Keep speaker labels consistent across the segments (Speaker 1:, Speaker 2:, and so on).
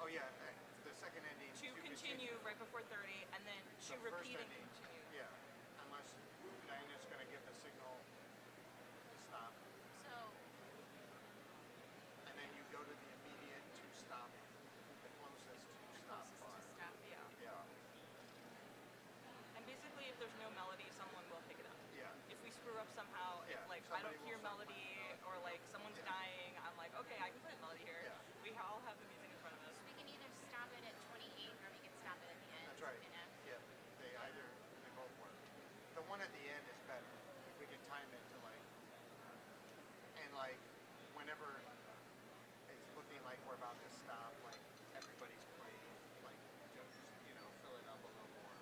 Speaker 1: yeah, the second ending
Speaker 2: to continue right before 30, and then to
Speaker 1: The first
Speaker 2: repeat and
Speaker 1: ending,
Speaker 2: continue.
Speaker 1: yeah, unless Diana's going to give the signal to stop,
Speaker 3: So,
Speaker 1: and then you go to the immediate to stop, the closest to stop
Speaker 3: closest
Speaker 1: bar.
Speaker 3: to stop.
Speaker 2: Yeah.
Speaker 1: Yeah,
Speaker 2: And basically, if there's no melody, someone will pick it up.
Speaker 1: yeah.
Speaker 2: If we screw up somehow,
Speaker 1: Yeah,
Speaker 2: if like I
Speaker 1: somebody
Speaker 2: don't
Speaker 1: will
Speaker 2: hear
Speaker 1: start
Speaker 2: melody
Speaker 1: playing melody.
Speaker 2: or like someone's
Speaker 1: Yeah.
Speaker 2: dying, I'm like, okay, I can play the melody here.
Speaker 1: Yeah.
Speaker 2: We all have the music in front of us.
Speaker 3: So we can either stop it at 28 or we can stop it at the end.
Speaker 1: That's right.
Speaker 3: In F.
Speaker 1: Yeah, they both work. The one at the end is better. We can time it to like whenever it's looking like we're about to stop, like everybody's playing, like just fill it up a little more.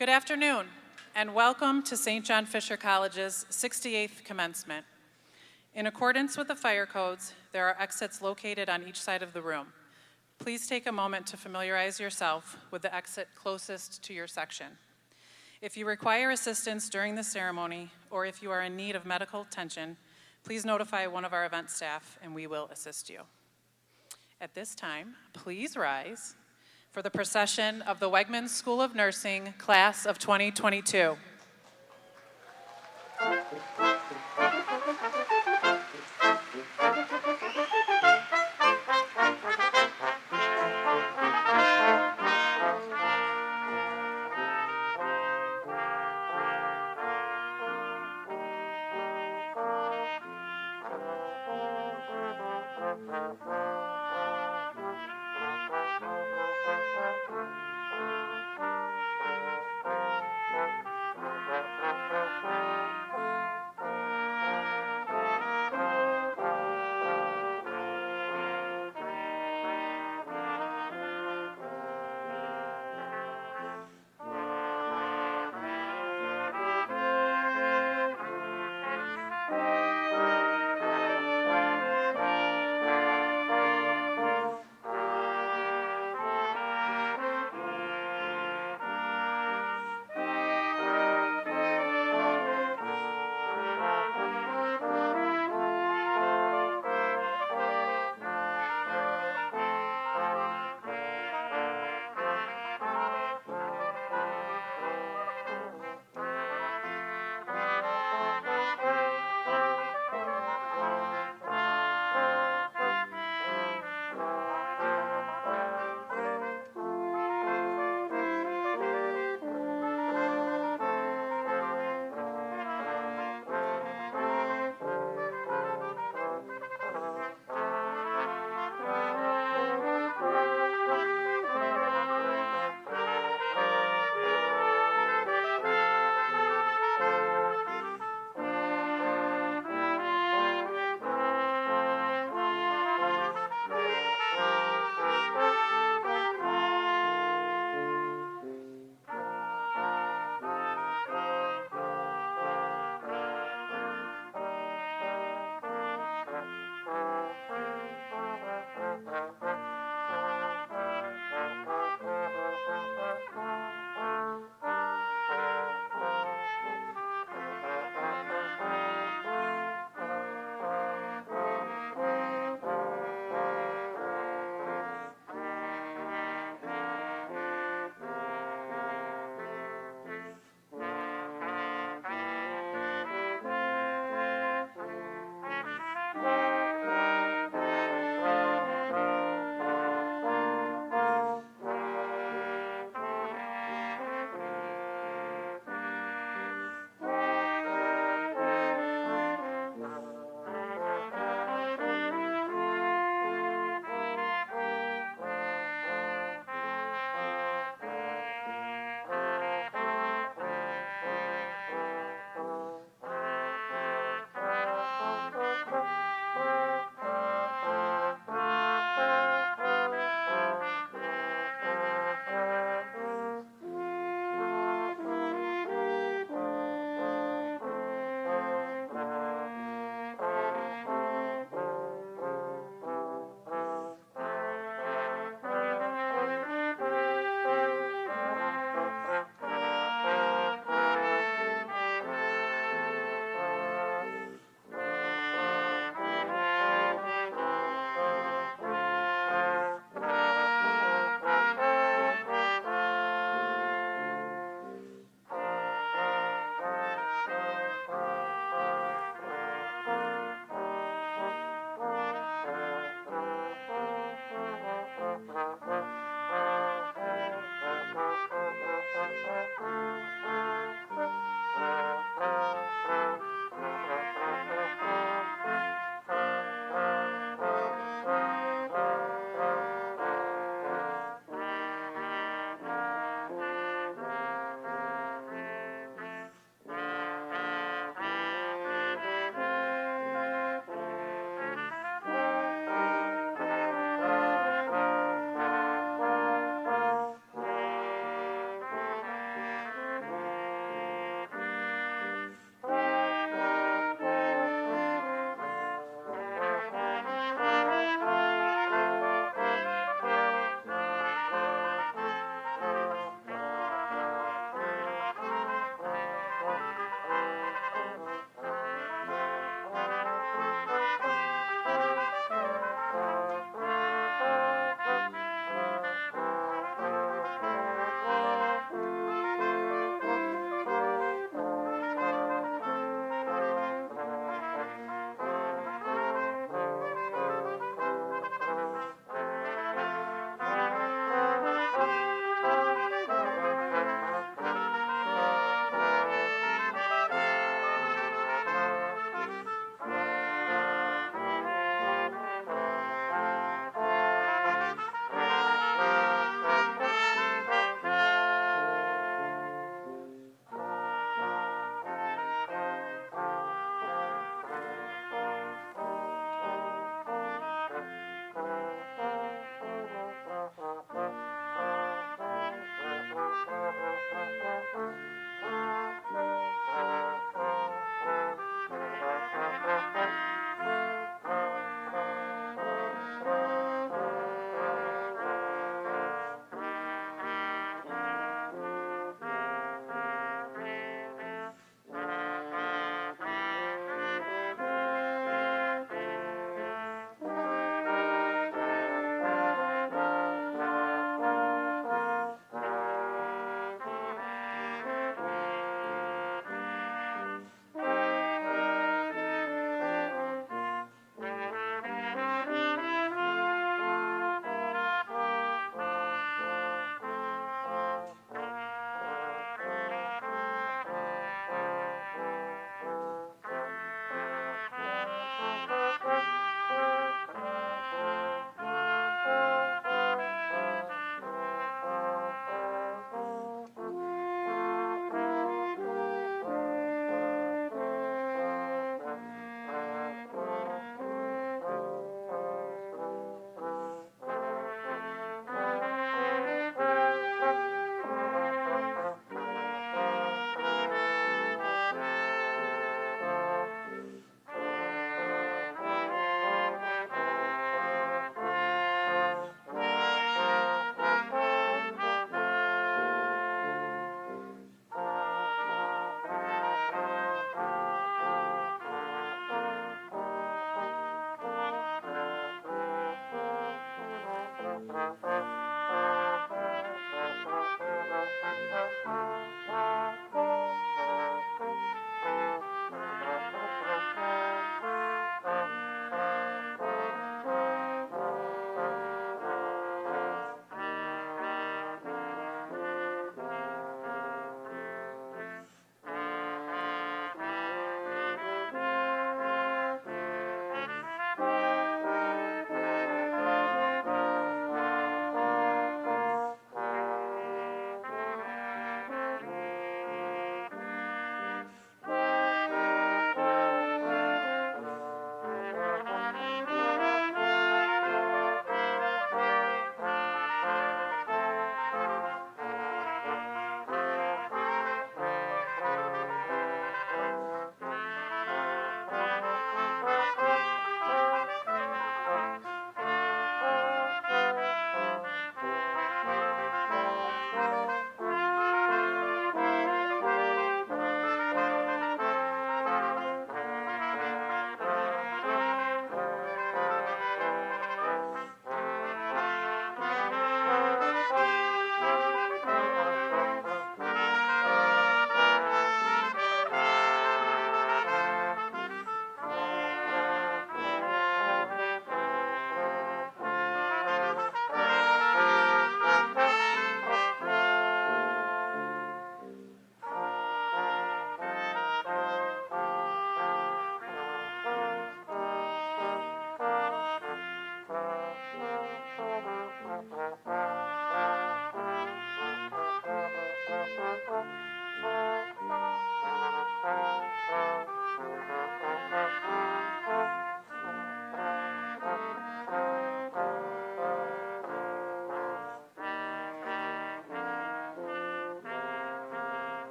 Speaker 4: Good afternoon, and welcome to St. John Fisher College's 68th Commencement. In accordance with the fire codes, there are exits located on each side of the room. Please take a moment to familiarize yourself with the exit closest to your section. If you require assistance during the ceremony, or if you are in need of medical attention, please notify one of our event staff and we will assist you. At this time, please rise for the procession of the Wegmans School of Nursing, class of 2022.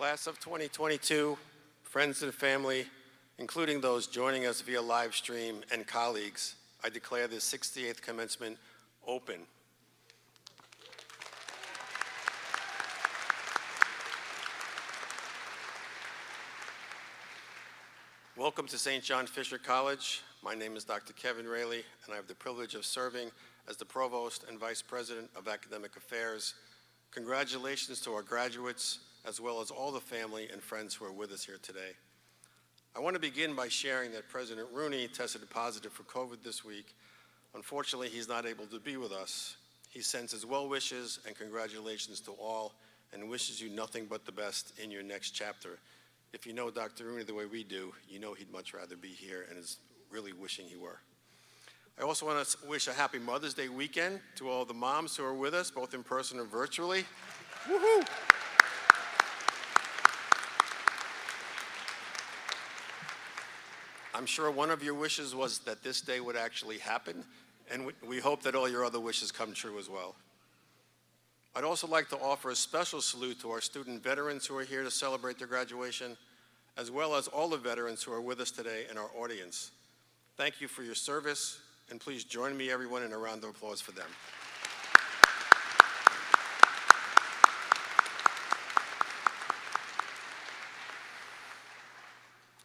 Speaker 5: Class of 2022, friends and family, including those joining us via live stream, and colleagues, I declare the 68th Commencement open. Welcome to St. John Fisher College. My name is Dr. Kevin Raley, and I have the privilege of serving as the Provost and Vice President of Academic Affairs. Congratulations to our graduates, as well as all the family and friends who are with us here today. I want to begin by sharing that President Rooney tested positive for COVID this week. Unfortunately, he's not able to be with us. He sends his well wishes and congratulations to all and wishes you nothing but the best in your next chapter. If you know Dr. Rooney the way we do, you know he'd much rather be here and is really wishing he were. I also want to wish a happy Mother's Day weekend to all the moms who are with us, both in person and virtually. Woohoo! I'm sure one of your wishes was that this day would actually happen, and we hope that all your other wishes come true as well. I'd also like to offer a special salute to our student veterans who are here to celebrate their graduation, as well as all the veterans who are with us today in our audience. Thank you for your service, and please join me, everyone, in a round of applause for them.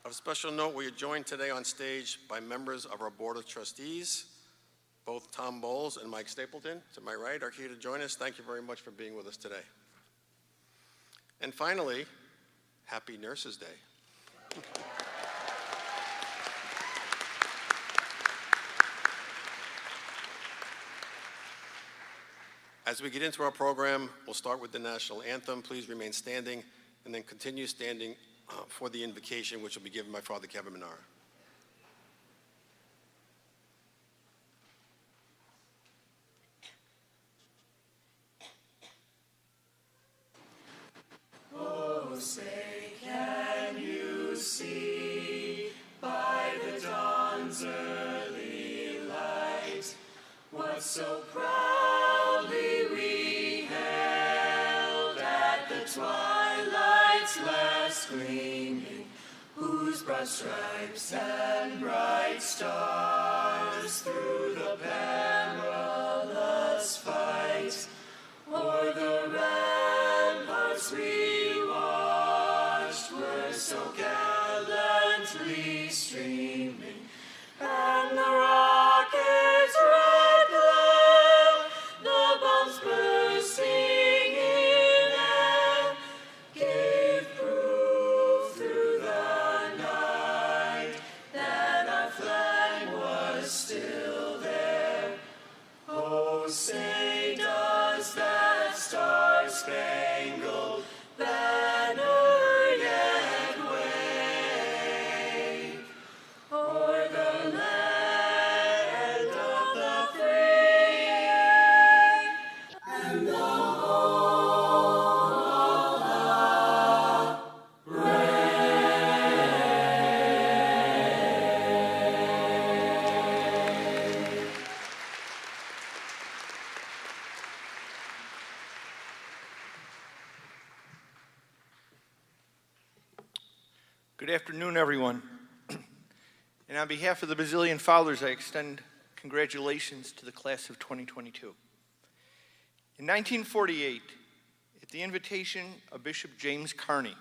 Speaker 5: Of special note, we are joined today on stage by members of our Board of Trustees. Both Tom Bowles and Mike Stapleton, to my right, are here to join us. Thank you very much for being with us today. And finally, Happy Nurses Day. As we get into our program, we'll start with the national anthem. Please remain standing and then continue standing for the invocation, which will be given by Father Kevin Menard.
Speaker 6: Oh, say, can you see by the dawn's early light what so proudly we held at the twilight's last gleaming, whose broad stripes and bright stars through the perilous fight o'er the ramparts we watched were so gallantly streaming, and the rocket's red glare, the bombs bursting in air, gave proof through the night that our flag was still there. Oh, say does that star-spangled banner yet wave o'er the land of the free and the whole
Speaker 7: Good afternoon, everyone. And on behalf of the Basilian Fathers, I extend congratulations to the class of 2022. In 1948, at the invitation of Bishop James Carney,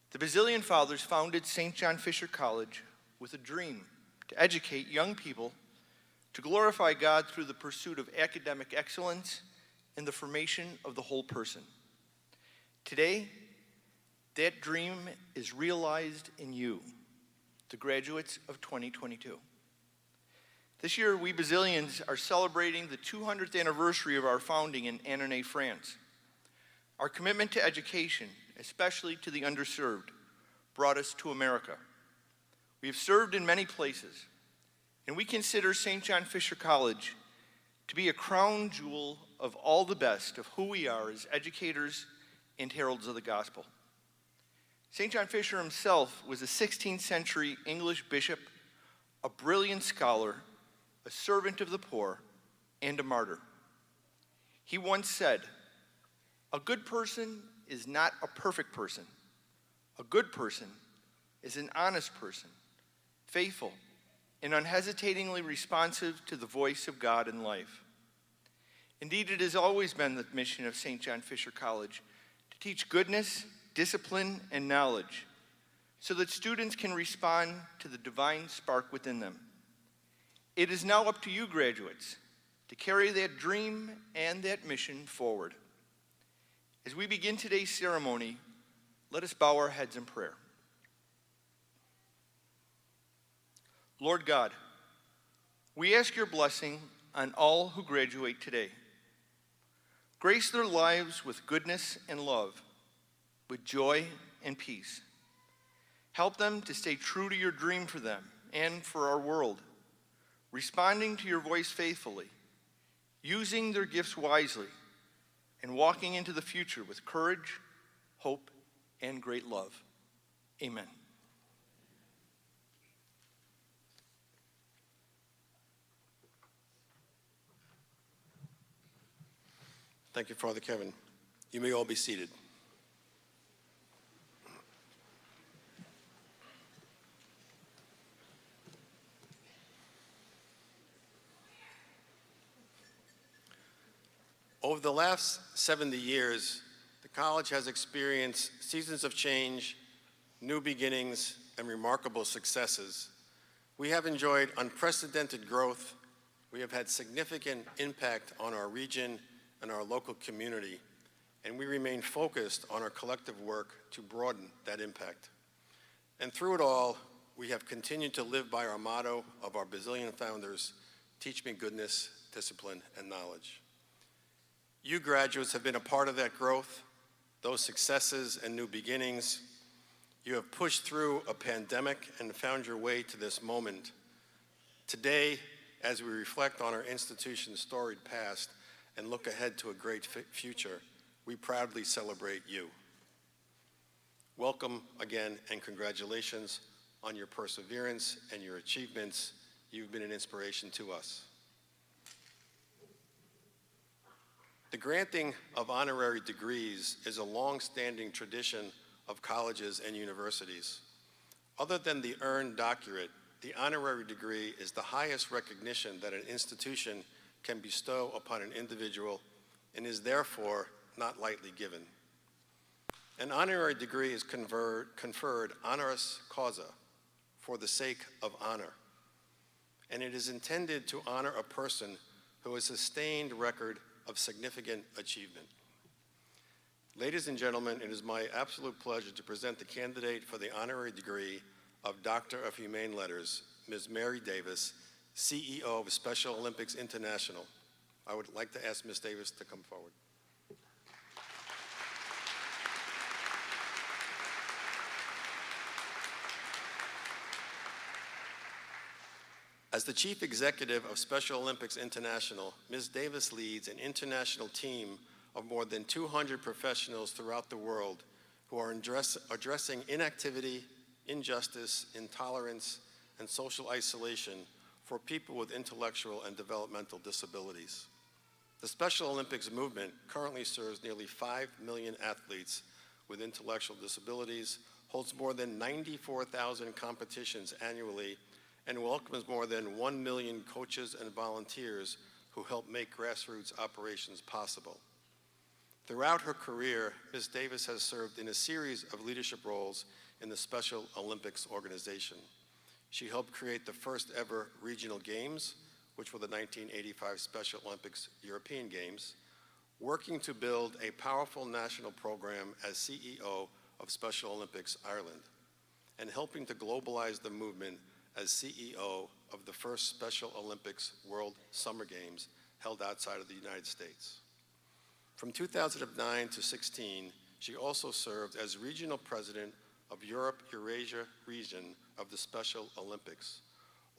Speaker 7: the Basilian Fathers founded St. John Fisher College with a dream to educate young people to glorify God through the pursuit of academic excellence and the formation of the whole person. Today, that dream is realized in you, the graduates of 2022. This year, we Basilians are celebrating the 200th anniversary of our founding in Annonay, France. Our commitment to education, especially to the underserved, brought us to America. We have served in many places, and we consider St. John Fisher College to be a crown jewel of all the best of who we are as educators and heralds of the gospel. St. John Fisher himself was a 16th century English bishop, a brilliant scholar, a servant of the poor, and a martyr. He once said, "A good person is not a perfect person, A good person is an honest person, faithful, and unhesitatingly responsive to the voice of God in life. Indeed, it has always been the mission of St. John Fisher College to teach goodness, discipline, and knowledge so that students can respond to the divine spark within them. It is now up to you, graduates, to carry that dream and that mission forward. As we begin today's ceremony, let us bow our heads in prayer. Lord God, we ask your blessing on all who graduate today. Grace their lives with goodness and love, with joy and peace. Help them to stay true to your dream for them and for our world, responding to your voice faithfully, using their gifts wisely, and walking into the future with courage, hope, and great love. Amen.
Speaker 5: Thank you, Father Kevin. You may all be seated. Over the last 70 years, the college has experienced seasons of change, new beginnings, and remarkable successes. We have enjoyed unprecedented growth. We have had significant impact on our region and our local community, and we remain focused on our collective work to broaden that impact. And through it all, we have continued to live by our motto of our Basilian founders, teach me goodness, discipline, and knowledge. You graduates have been a part of that growth, those successes and new beginnings. You have pushed through a pandemic and found your way to this moment. Today, as we reflect on our institution's storied past and look ahead to a great future, we proudly celebrate you. Welcome again, and congratulations on your perseverance and your achievements. You've been an inspiration to us. The granting of honorary degrees is a long-standing tradition of colleges and universities. Other than the earned doctorate, the honorary degree is the highest recognition that an institution can bestow upon an individual and is therefore not lightly given. An honorary degree is conferred honoris causa, for the sake of honor, and it is intended to honor a person who has sustained record of significant achievement. Ladies and gentlemen, it is my absolute pleasure to present the candidate for the honorary degree of Doctor of Humane Letters, Ms. Mary Davis, CEO of Special Olympics International. I would like to ask Ms. Davis to come forward. As the Chief Executive of Special Olympics International, Ms. Davis leads an international team of more than 200 professionals throughout the world who are addressing inactivity, injustice, intolerance, and social isolation for people with intellectual and developmental disabilities. The Special Olympics movement currently serves nearly 5 million athletes with intellectual disabilities, holds more than 94,000 competitions annually, and welcomes more than 1 million coaches and volunteers who help make grassroots operations possible. Throughout her career, Ms. Davis has served in a series of leadership roles in the Special Olympics organization. She helped create the first ever regional games, which were the 1985 Special Olympics European Games, working to build a powerful national program as CEO of Special Olympics Ireland, and helping to globalize the movement as CEO of the first Special Olympics World Summer Games held outside of the United States. From 2009 to 16, she also served as regional president of Europe-Eurasia region of the Special Olympics,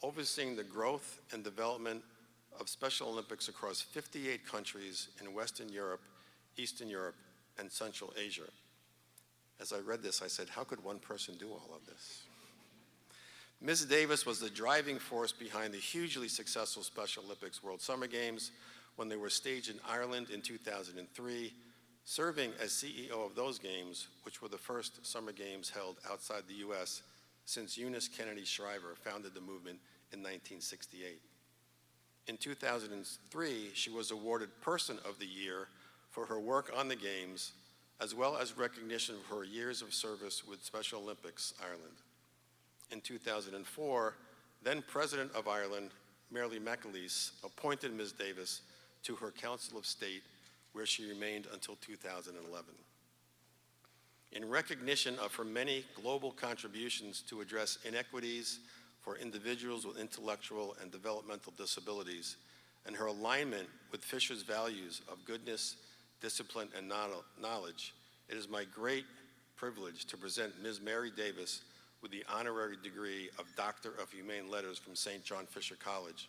Speaker 5: overseeing the growth and development of Special Olympics across 58 countries in Western Europe, Eastern Europe, and Central Asia. As I read this, I said, how could one person do all of this? Ms. Davis was the driving force behind the hugely successful Special Olympics World Summer Games when they were staged in Ireland in 2003, serving as CEO of those games, which were the first summer games held outside the U.S. since Eunice Kennedy Shriver founded the movement in 1968. In 2003, she was awarded Person of the Year for her work on the Games, as well as recognition for her years of service with Special Olympics Ireland. In 2004, then President of Ireland, Mary McAleese, appointed Ms. Davis to her Council of State, where she remained until 2011. In recognition of her many global contributions to address inequities for individuals with intellectual and developmental disabilities, and her alignment with Fisher's values of goodness, discipline, and knowledge, it is my great privilege to present Ms. Mary Davis with the honorary degree of Doctor of Humane Letters from St. John Fisher College.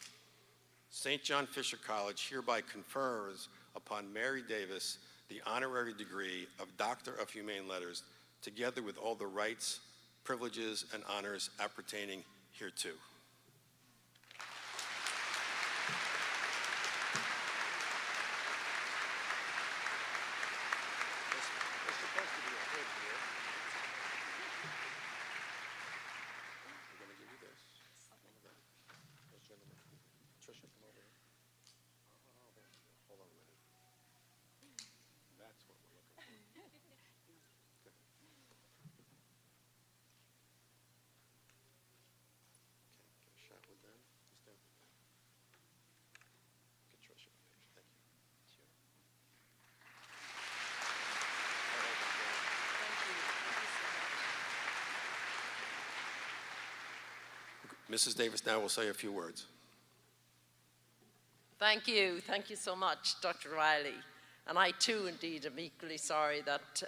Speaker 5: St. John Fisher College hereby confers upon Mary Davis the honorary degree of Doctor of Humane Letters, together with all the rights, privileges, and honors appertaining hereto. Mrs. Davis now will say a few words.
Speaker 8: Thank you so much, Dr. Riley. And I too, indeed, am equally sorry that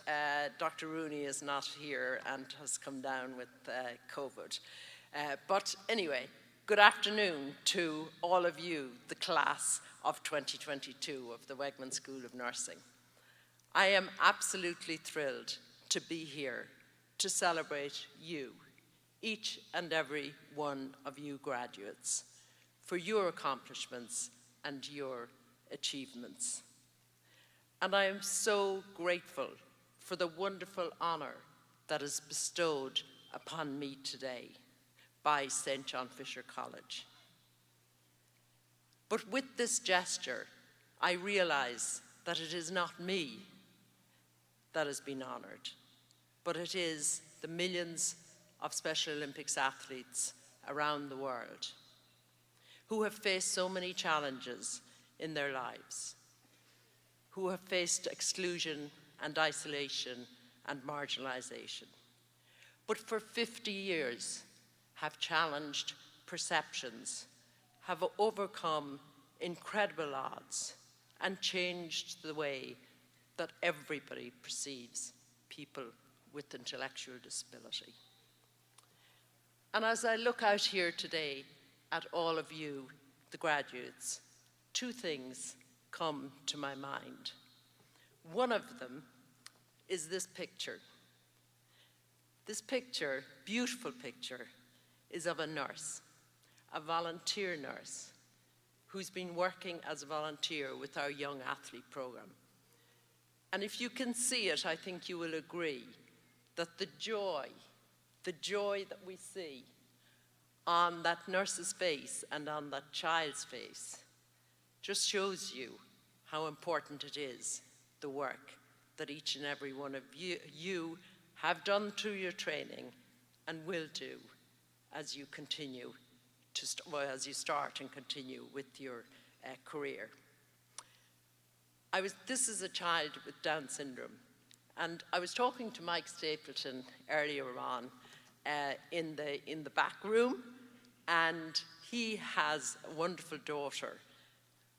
Speaker 8: Dr. Rooney is not here and has come down with COVID. But anyway, good afternoon to all of you, the class of 2022 of the Wegmans School of Nursing. I am absolutely thrilled to be here to celebrate you, each and every one of you graduates, for your accomplishments and your achievements. And I am so grateful for the wonderful honor that is bestowed upon me today by St. John Fisher College. But with this gesture, I realize that it is not me that has been honored, but it is the millions of Special Olympics athletes around the world who have faced so many challenges in their lives, who have faced exclusion and isolation and marginalization, but for 50 years have challenged perceptions, have overcome incredible odds, and changed the way that everybody perceives people with intellectual disability. And as I look out here today at all of you, the graduates, two things come to my mind. One of them is this picture. This picture, beautiful picture, is of a nurse, a volunteer nurse, who's been working as a volunteer with our Young Athlete program. And if you can see it, I think you will agree that the joy that we see on that nurse's face and on that child's face just shows you how important it is, the work that each and every one of you have done through your training and will do as you continue as you start and continue with your career. This is a child with Down syndrome, and I was talking to Mike Stapleton earlier on in the back room, and he has a wonderful daughter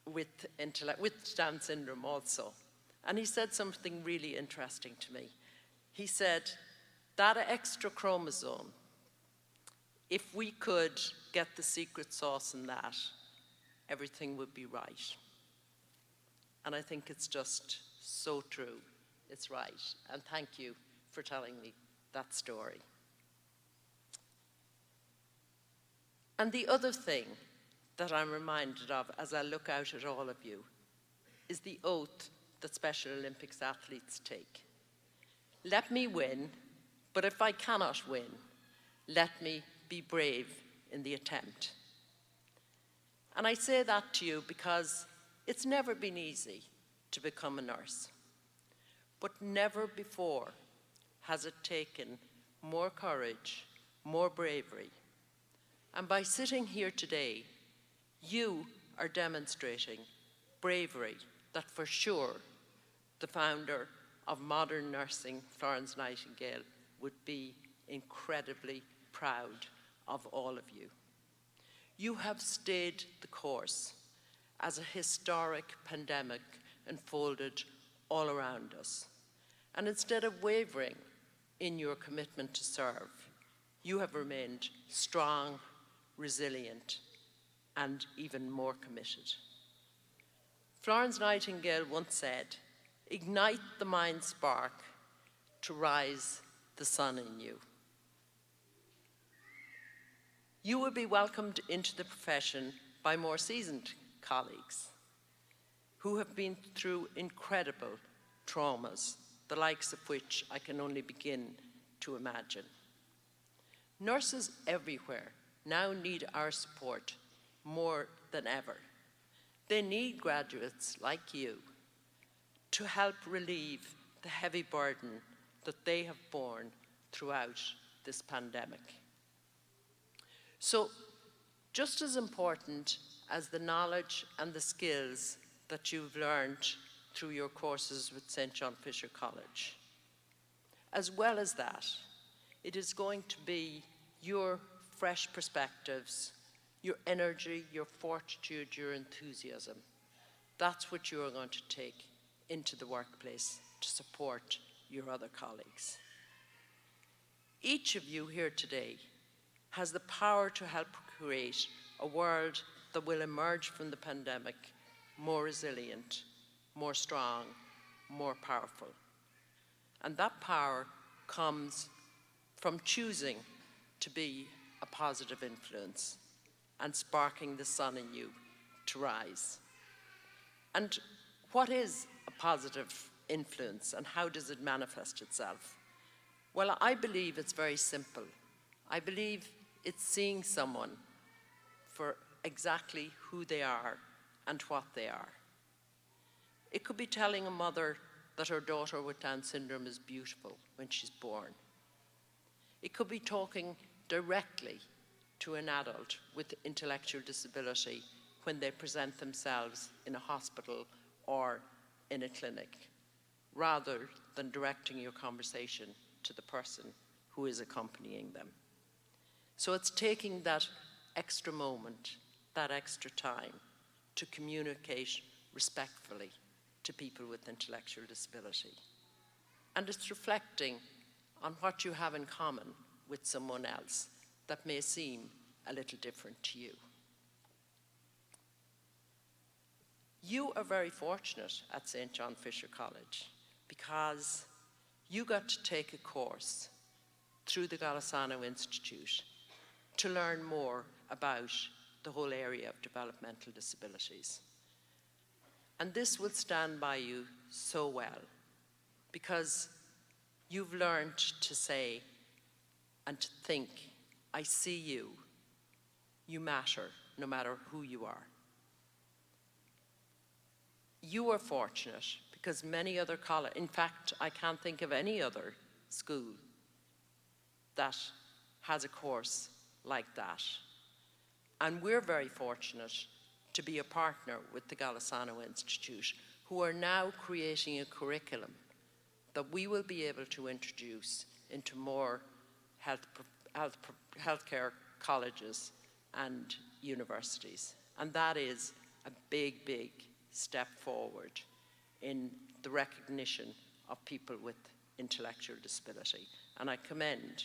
Speaker 8: with Down syndrome also. And he said something really interesting to me. He said, that extra chromosome, if we could get the secret sauce in that, everything would be right. And I think it's just so true. It's right. And thank you for telling me that story. And the other thing that I'm reminded of as I look out at all of you is the oath that Special Olympics athletes take. Let me win, but if I cannot win, let me be brave in the attempt. And I say that to you because it's never been easy to become a nurse, but never before has it taken more courage, more bravery. And by sitting here today, you are demonstrating bravery that for sure the founder of modern nursing, Florence Nightingale, would be incredibly proud of all of you. You have stayed the course as a historic pandemic unfolded all around us. And instead of wavering in your commitment to serve, you have remained strong, resilient, and even more committed. Florence Nightingale once said, "Ignite the mind spark to rise the sun in you." You will be welcomed into the profession by more seasoned colleagues who have been through incredible traumas, the likes of which I can only begin to imagine. Nurses everywhere now need our support more than ever. They need graduates like you to help relieve the heavy burden that they have borne throughout this pandemic. So, just as important as the knowledge and the skills that you've learned through your courses with St. John Fisher College, as well as that, it is going to be your fresh perspectives, your energy, your fortitude, your enthusiasm. That's what you are going to take into the workplace to support your other colleagues. Each of you here today has the power to help create a world that will emerge from the pandemic more resilient, more strong, more powerful. And that power comes from choosing to be a positive influence and sparking the sun in you to rise. And what is a positive influence and how does it manifest itself? Well, I believe it's very simple. I believe it's seeing someone for exactly who they are and what they are. It could be telling a mother that her daughter with Down syndrome is beautiful when she's born. It could be talking directly to an adult with intellectual disability when they present themselves in a hospital or in a clinic, rather than directing your conversation to the person who is accompanying them. So it's taking that extra moment, that extra time to communicate respectfully to people with intellectual disability. And it's reflecting on what you have in common with someone else that may seem a little different to you. You are very fortunate at St. John Fisher College because you got to take a course through the Golisano Institute to learn more about the whole area of developmental disabilities. And this will stand by you so well because you've learned to say and to think, I see you, you matter no matter who you are. You are fortunate because many other colleges, in fact, I can't think of any other school that has a course like that. And we're very fortunate to be a partner with the Golisano Institute, who are now creating a curriculum that we will be able to introduce into more healthcare colleges and universities. And that is a big, big step forward in the recognition of people with intellectual disability. And I commend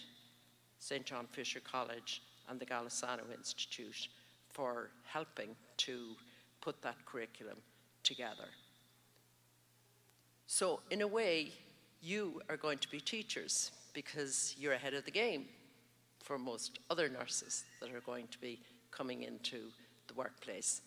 Speaker 8: St. John Fisher College and the Golisano Institute for helping to put that curriculum together. So in a way, you are going to be teachers because you're ahead of the game for most other nurses that are going to be coming into the workplace.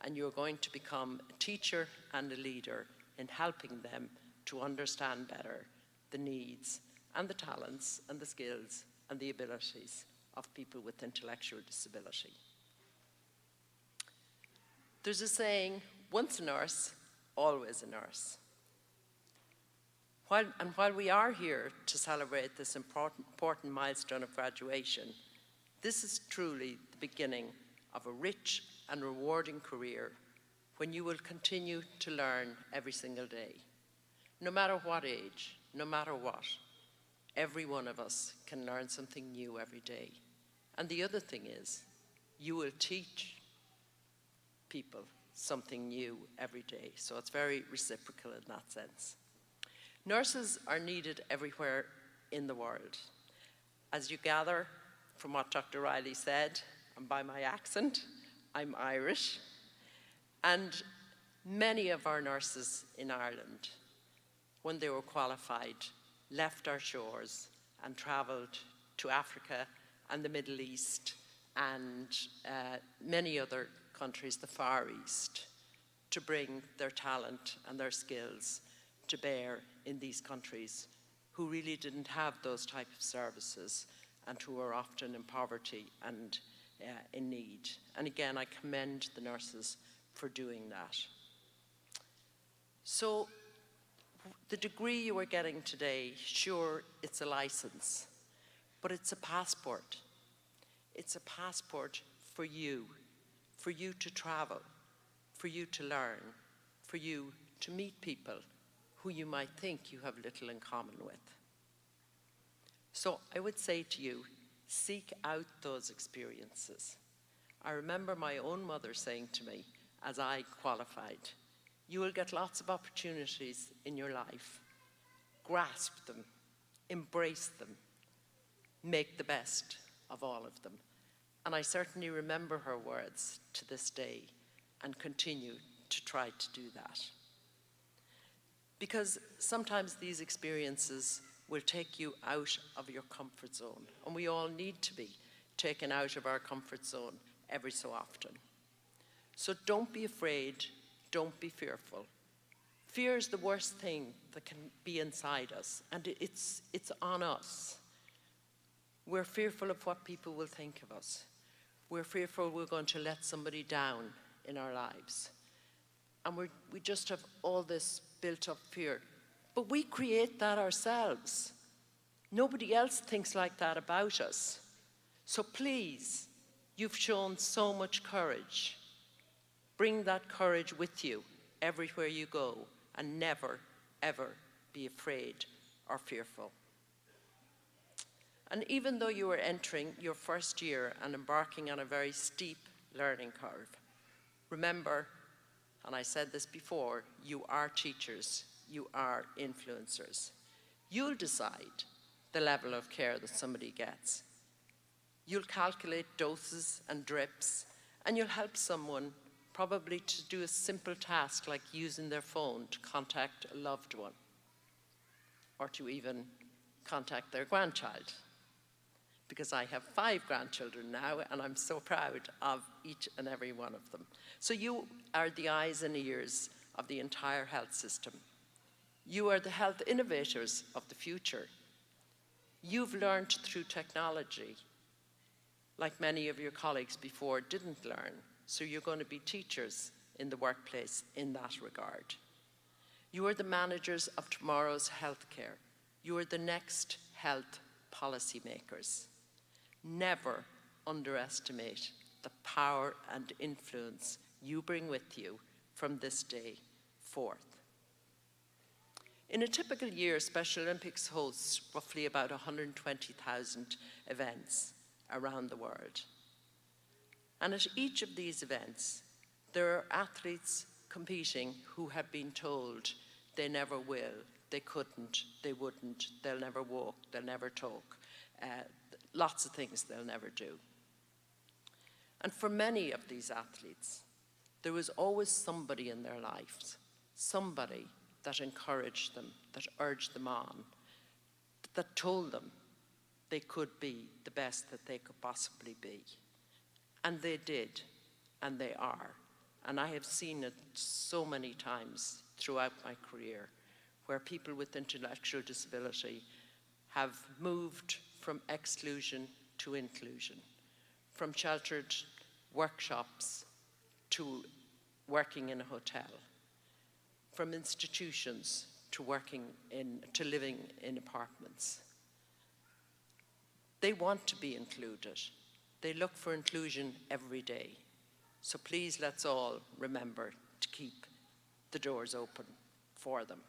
Speaker 8: And you're going to become a teacher and a leader in helping them to understand better the needs and the talents and the skills and the abilities of people with intellectual disability. There's a saying, once a nurse, always a nurse. While we are here to celebrate this important milestone of graduation, this is truly the beginning of a rich and rewarding career when you will continue to learn every single day. No matter what age, no matter what, every one of us can learn something new every day. And the other thing is, you will teach people something new every day. So it's very reciprocal in that sense. Nurses are needed everywhere in the world. As you gather from what Dr. Riley said, and by my accent, I'm Irish. And many of our nurses in Ireland, when they were qualified, left our shores and travelled to Africa and the Middle East and many other countries, the Far East, to bring their talent and their skills to bear in these countries who really didn't have those type of services and who are often in poverty and in need. And again, I commend the nurses for doing that. So the degree you are getting today, sure, it's a license, but it's a passport. It's a passport for you to travel, for you to learn, for you to meet people who you might think you have little in common with. So I would say to you, seek out those experiences. I remember my own mother saying to me, as I qualified, you will get lots of opportunities in your life. Grasp them, embrace them, make the best of all of them. And I certainly remember her words to this day and continue to try to do that. Because sometimes these experiences will take you out of your comfort zone, and we all need to be taken out of our comfort zone every so often. So don't be afraid, don't be fearful. Fear is the worst thing that can be inside us, and it's on us. We're fearful of what people will think of us. We're fearful we're going to let somebody down in our lives. And we just have all this built up fear. But we create that ourselves. Nobody else thinks like that about us. So please, you've shown so much courage. Bring that courage with you everywhere you go, and never, ever be afraid or fearful. And even though you are entering your first year and embarking on a very steep learning curve, remember, and I said this before, you are teachers, you are influencers. You'll decide the level of care that somebody gets. You'll calculate doses and drips, and you'll help someone probably to do a simple task like using their phone to contact a loved one, or to even contact their grandchild. Because I have 5 grandchildren now, and I'm so proud of each and every one of them. So you are the eyes and ears of the entire health system. You are the health innovators of the future. You've learned through technology, like many of your colleagues before didn't learn. So you're going to be teachers in the workplace in that regard. You are the managers of tomorrow's healthcare. You are the next health policymakers. Never underestimate the power and influence you bring with you from this day forth. In a typical year, Special Olympics hosts roughly about 120,000 events around the world. And at each of these events, there are athletes competing who have been told they never will, they couldn't, they wouldn't, they'll never walk, they'll never talk. Lots of things they'll never do. And for many of these athletes, there was always somebody in their lives, somebody that encouraged them, that urged them on, that told them they could be the best that they could possibly be. And they did, and they are. And I have seen it so many times throughout my career where people with intellectual disability have moved from exclusion to inclusion, from sheltered workshops to working in a hotel, from institutions to living in apartments. They want to be included. They look for inclusion every day. So please, let's all remember to keep the doors open for them.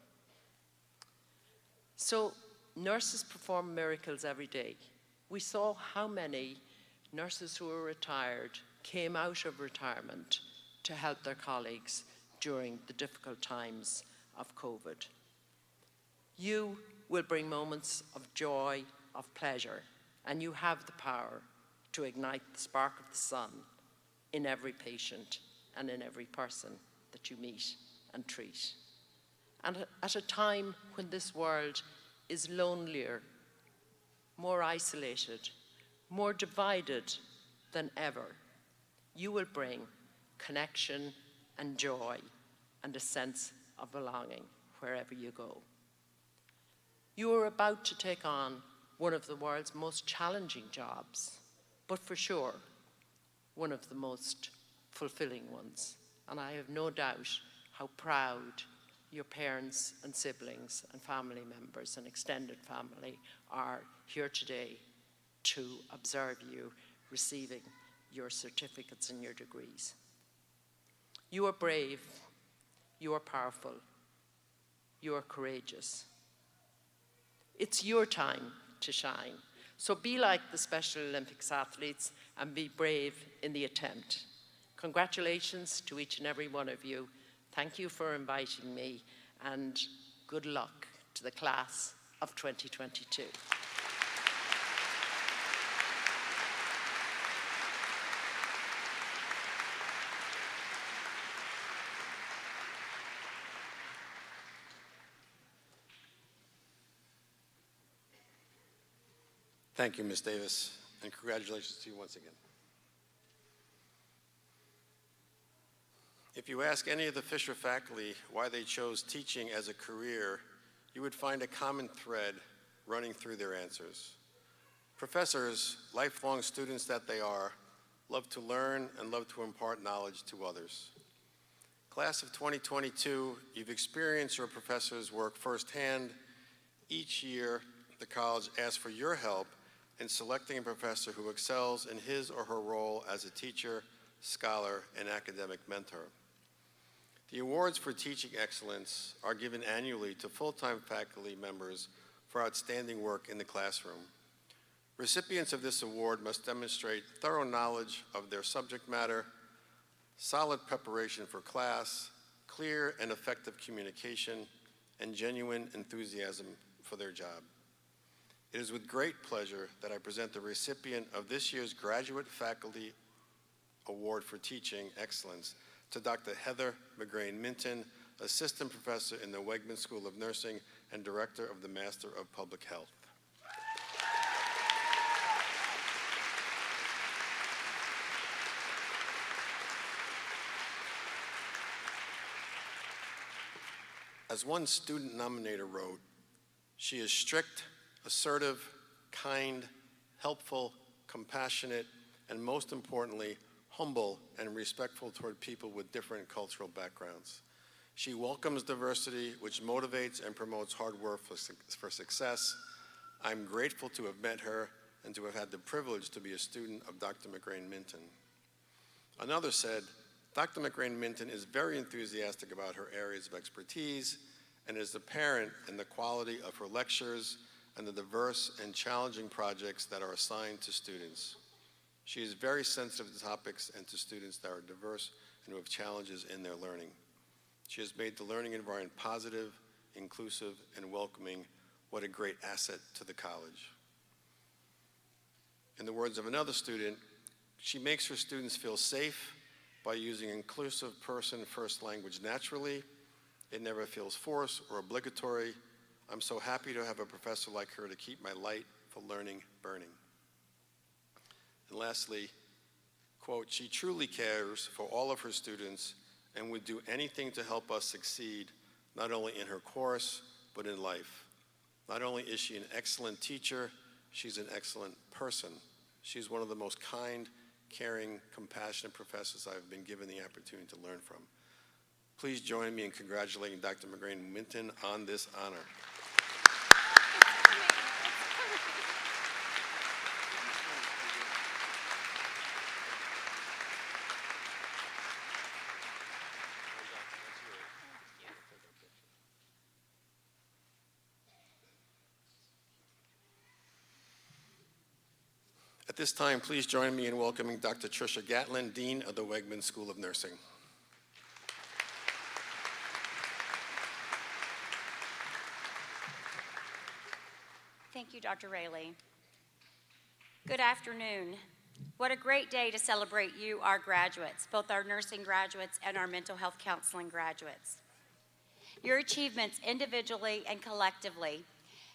Speaker 8: So nurses perform miracles every day. We saw how many nurses who were retired came out of retirement to help their colleagues during the difficult times of COVID. You will bring moments of joy, of pleasure, and you have the power to ignite the spark of the sun in every patient and in every person that you meet and treat. And at a time when this world is lonelier, more isolated, more divided than ever, you will bring connection and joy and a sense of belonging wherever you go. You are about to take on one of the world's most challenging jobs, but for sure, one of the most fulfilling ones. And I have no doubt how proud your parents and siblings and family members and extended family are here today to observe you receiving your certificates and your degrees. You are brave, you are powerful, you are courageous. It's your time to shine. So be like the Special Olympics athletes and be brave in the attempt. Congratulations to each and every one of you. Thank you for inviting me, and good luck to the class of 2022.
Speaker 5: Thank you, Ms. Davis, and congratulations to you once again. If you ask any of the Fisher faculty why they chose teaching as a career, you would find a common thread running through their answers. Professors, lifelong students that they are, love to learn and love to impart knowledge to others. Class of 2022, you've experienced your professors' work firsthand. Each year, the college asks for your help in selecting a professor who excels in his or her role as a teacher, scholar, and academic mentor. The awards for teaching excellence are given annually to full-time faculty members for outstanding work in the classroom. Recipients of this award must demonstrate thorough knowledge of their subject matter, solid preparation for class, clear and effective communication, and genuine enthusiasm for their job. It is with great pleasure that I present the recipient of this year's Graduate Faculty Award for Teaching Excellence to Dr. Heather McGrain-Minton, Assistant Professor in the Wegmans School of Nursing and Director of the Master of Public Health. As one student nominator wrote, she is strict, assertive, kind, helpful, compassionate, and most importantly, humble and respectful toward people with different cultural backgrounds. She welcomes diversity, which motivates and promotes hard work for success. I'm grateful to have met her and to have had the privilege to be a student of Dr. McGrain-Minton. Another said, Dr. McGrain-Minton is very enthusiastic about her areas of expertise and is apparent in the quality of her lectures and the diverse and challenging projects that are assigned to students. She is very sensitive to topics and to students that are diverse and who have challenges in their learning. She has made the learning environment positive, inclusive, and welcoming. What a great asset to the college. In the words of another student, she makes her students feel safe by using inclusive person-first language naturally. It never feels forced or obligatory. I'm so happy to have a professor like her to keep my light for learning burning. And lastly, quote, she truly cares for all of her students and would do anything to help us succeed not only in her course, but in life. Not only is she an excellent teacher, she's an excellent person. She's one of the most kind, caring, compassionate professors I've been given the opportunity to learn from. Please join me in congratulating Dr. McGrain Minton on this honor. At this time, please join me in welcoming Dr. Tricia Gatlin, Dean of the Wegmans School of Nursing.
Speaker 9: Thank you, Dr. Raley. Good afternoon. What a great day to celebrate you, our graduates, both our nursing graduates and our mental health counseling graduates. Your achievements individually and collectively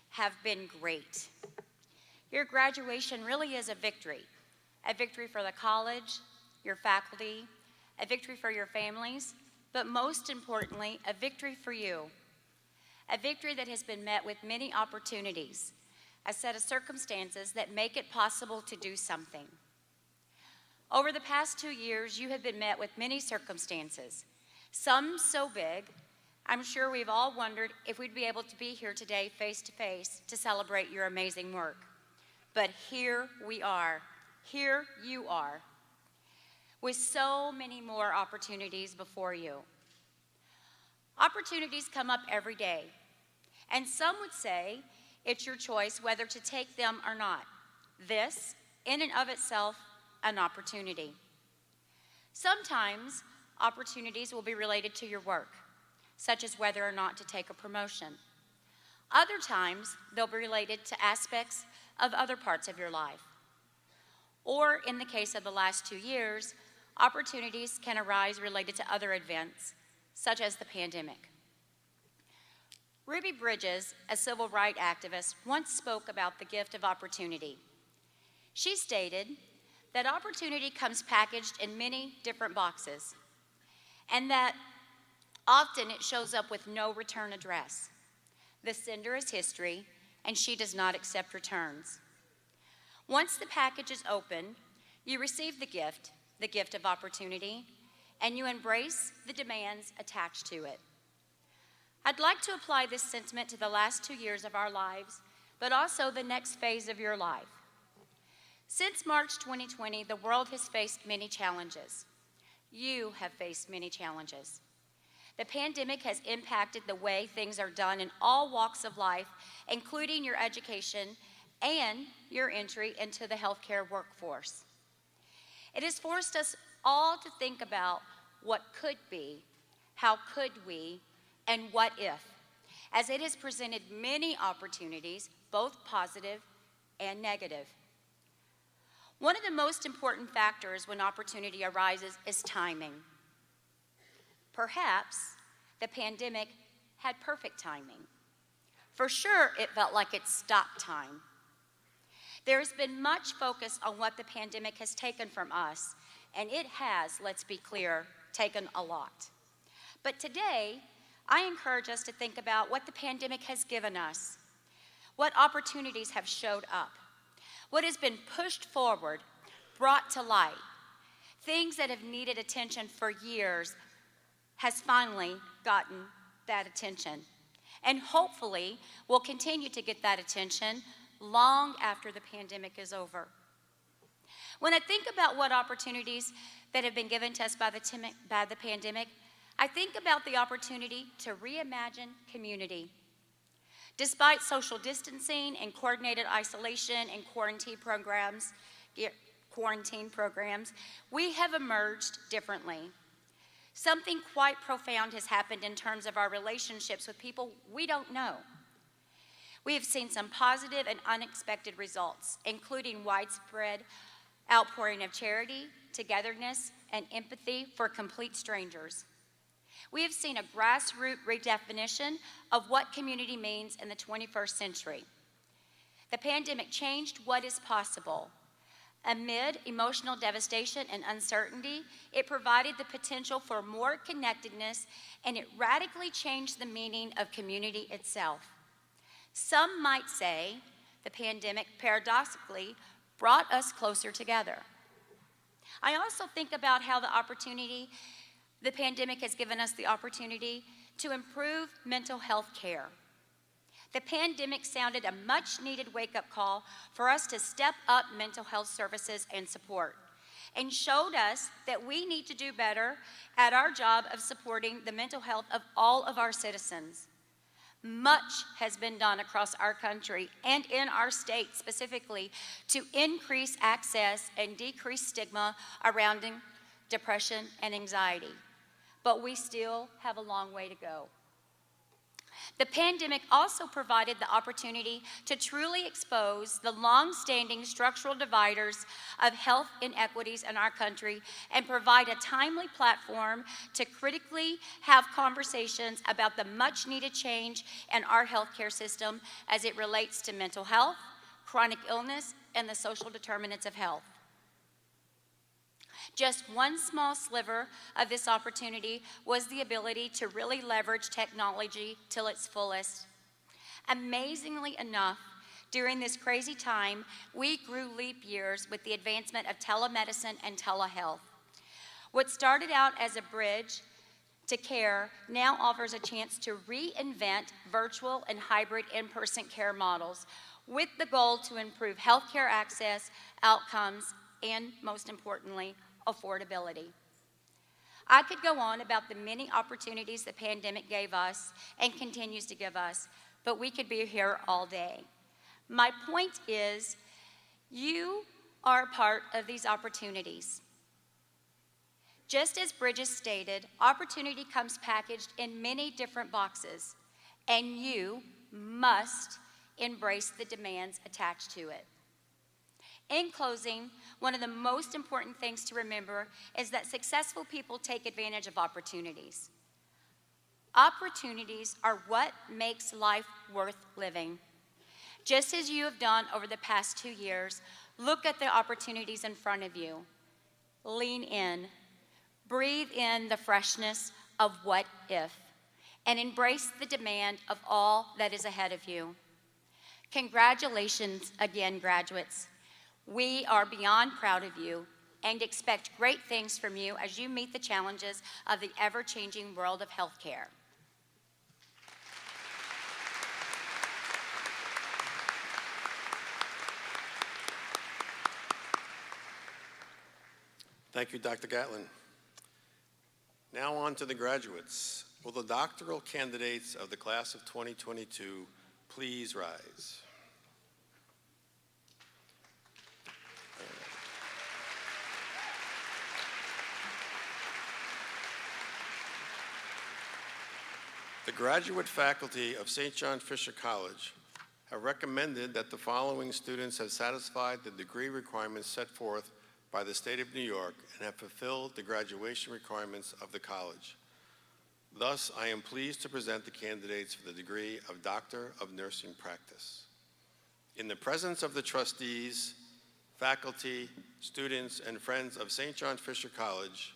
Speaker 9: have been great. Your graduation really is a victory for the college, your faculty, a victory for your families, but most importantly, a victory for you. A victory that has been met with many opportunities, a set of circumstances that make it possible to do something. Over the past 2 years, you have been met with many circumstances, some so big, I'm sure we've all wondered if we'd be able to be here today face to face to celebrate your amazing work. But here we are, here you are, with so many more opportunities before you. Opportunities come up every day, and some would say it's your choice whether to take them or not. This, in and of itself, an opportunity. Sometimes opportunities will be related to your work, such as whether or not to take a promotion. Other times, they'll be related to aspects of other parts of your life. Or, in the case of the last 2 years, opportunities can arise related to other events, such as the pandemic. Ruby Bridges, a civil rights activist, once spoke about the gift of opportunity. She stated that opportunity comes packaged in many different boxes, and that often it shows up with no return address. The sender is history, and she does not accept returns. Once the package is opened, you receive the gift of opportunity, and you embrace the demands attached to it. I'd like to apply this sentiment to the last 2 years of our lives, but also the next phase of your life. Since March 2020, the world has faced many challenges. You have faced many challenges. The pandemic has impacted the way things are done in all walks of life, including your education and your entry into the healthcare workforce. It has forced us all to think about what could be, how could we, and what if, as it has presented many opportunities, both positive and negative. One of the most important factors when opportunity arises is timing. Perhaps the pandemic had perfect timing. For sure, it felt like it stopped time. There has been much focus on what the pandemic has taken from us, and it has, let's be clear, taken a lot. But today, I encourage us to think about what the pandemic has given us, what opportunities have showed up, what has been pushed forward, brought to light, things that have needed attention for years has finally gotten that attention, and hopefully will continue to get that attention long after the pandemic is over. When I think about what opportunities that have been given to us by the pandemic, I think about the opportunity to reimagine community. Despite social distancing and coordinated isolation and quarantine programs, we have emerged differently. Something quite profound has happened in terms of our relationships with people we don't know. We have seen some positive and unexpected results, including widespread outpouring of charity, togetherness, and empathy for complete strangers. We have seen a grassroots redefinition of what community means in the 21st century. The pandemic changed what is possible. Amid emotional devastation and uncertainty, it provided the potential for more connectedness, and it radically changed the meaning of community itself. Some might say the pandemic paradoxically brought us closer together. I also think about how the pandemic has given us the opportunity to improve mental health care. The pandemic sounded a much-needed wake-up call for us to step up mental health services and support, and showed us that we need to do better at our job of supporting the mental health of all of our citizens. Much has been done across our country and in our state specifically to increase access and decrease stigma around depression and anxiety, but we still have a long way to go. The pandemic also provided the opportunity to truly expose the long-standing structural dividers of health inequities in our country and provide a timely platform to critically have conversations about the much-needed change in our healthcare system as it relates to mental health, chronic illness, and the social determinants of health. Just one small sliver of this opportunity was the ability to really leverage technology till its fullest. Amazingly enough, during this crazy time, we grew leap years with the advancement of telemedicine and telehealth. What started out as a bridge to care now offers a chance to reinvent virtual and hybrid in-person care models with the goal to improve healthcare access, outcomes, and most importantly, affordability. I could go on about the many opportunities the pandemic gave us and continues to give us, but we could be here all day. My point is, you are part of these opportunities. Just as Bridges stated, opportunity comes packaged in many different boxes, and you must embrace the demands attached to it. In closing, one of the most important things to remember is that successful people take advantage of opportunities. Opportunities are what makes life worth living. Just as you have done over the past 2 years, look at the opportunities in front of you. Lean in, breathe in the freshness of what if, and embrace the demand of all that is ahead of you. Congratulations again, graduates. We are beyond proud of you and expect great things from you as you meet the challenges of the ever-changing world of healthcare.
Speaker 5: Thank you, Dr. Gatlin. Now on to the graduates. Will the doctoral candidates of the class of 2022 please rise? The graduate faculty of St. John Fisher College have recommended that the following students have satisfied the degree requirements set forth by the state of New York and have fulfilled the graduation requirements of the college. Thus, I am pleased to present the candidates for the degree of Doctor of Nursing Practice. In the presence of the trustees, faculty, students, and friends of St. John Fisher College,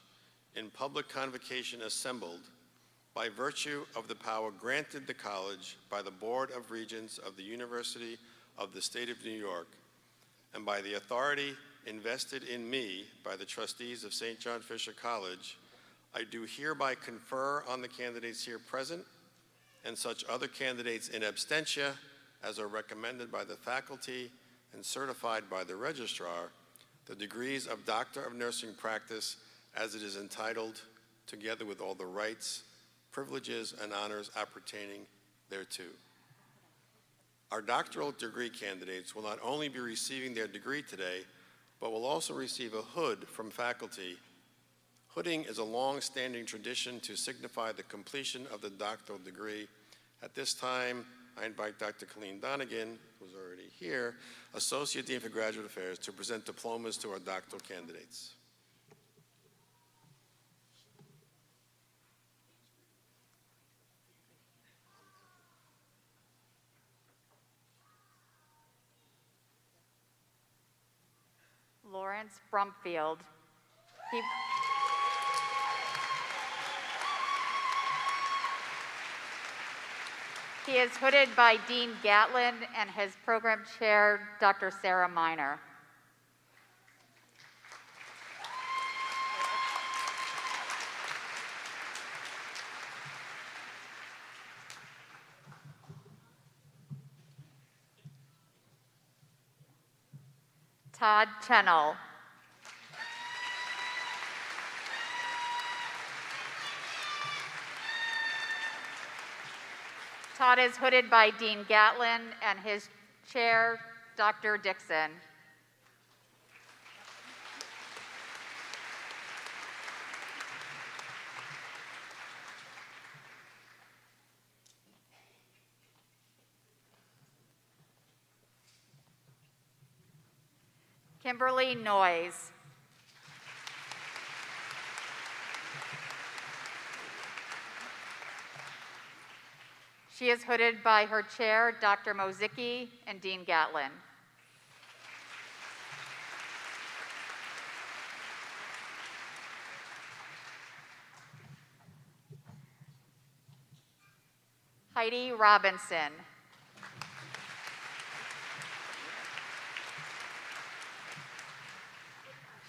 Speaker 5: in public convocation assembled, by virtue of the power granted the college by the Board of Regents of the University of the State of New York, and by the authority invested in me by the trustees of St. John Fisher College, I do hereby confer on the candidates here present and such other candidates in absentia as are recommended by the faculty and certified by the registrar, the degrees of Doctor of Nursing Practice as it is entitled, together with all the rights, privileges, and honors appertaining thereto. Our doctoral degree candidates will not only be receiving their degree today, but will also receive a hood from faculty. Hooding is a long-standing tradition to signify the completion of the doctoral degree. At this time, I invite Dr. Colleen Donegan, who's already here, Associate Dean for Graduate Affairs, to present diplomas to our doctoral candidates.
Speaker 10: Lawrence Brumfield. He is hooded by Dean Gatlin and his program chair, Dr. Sarah Miner. Todd Chennell. Todd is hooded by Dean Gatlin and his chair, Dr. Dixon. Kimberly Noyes. She is hooded by her chair, Dr. Mozicki and Dean Gatlin. Heidi Robinson.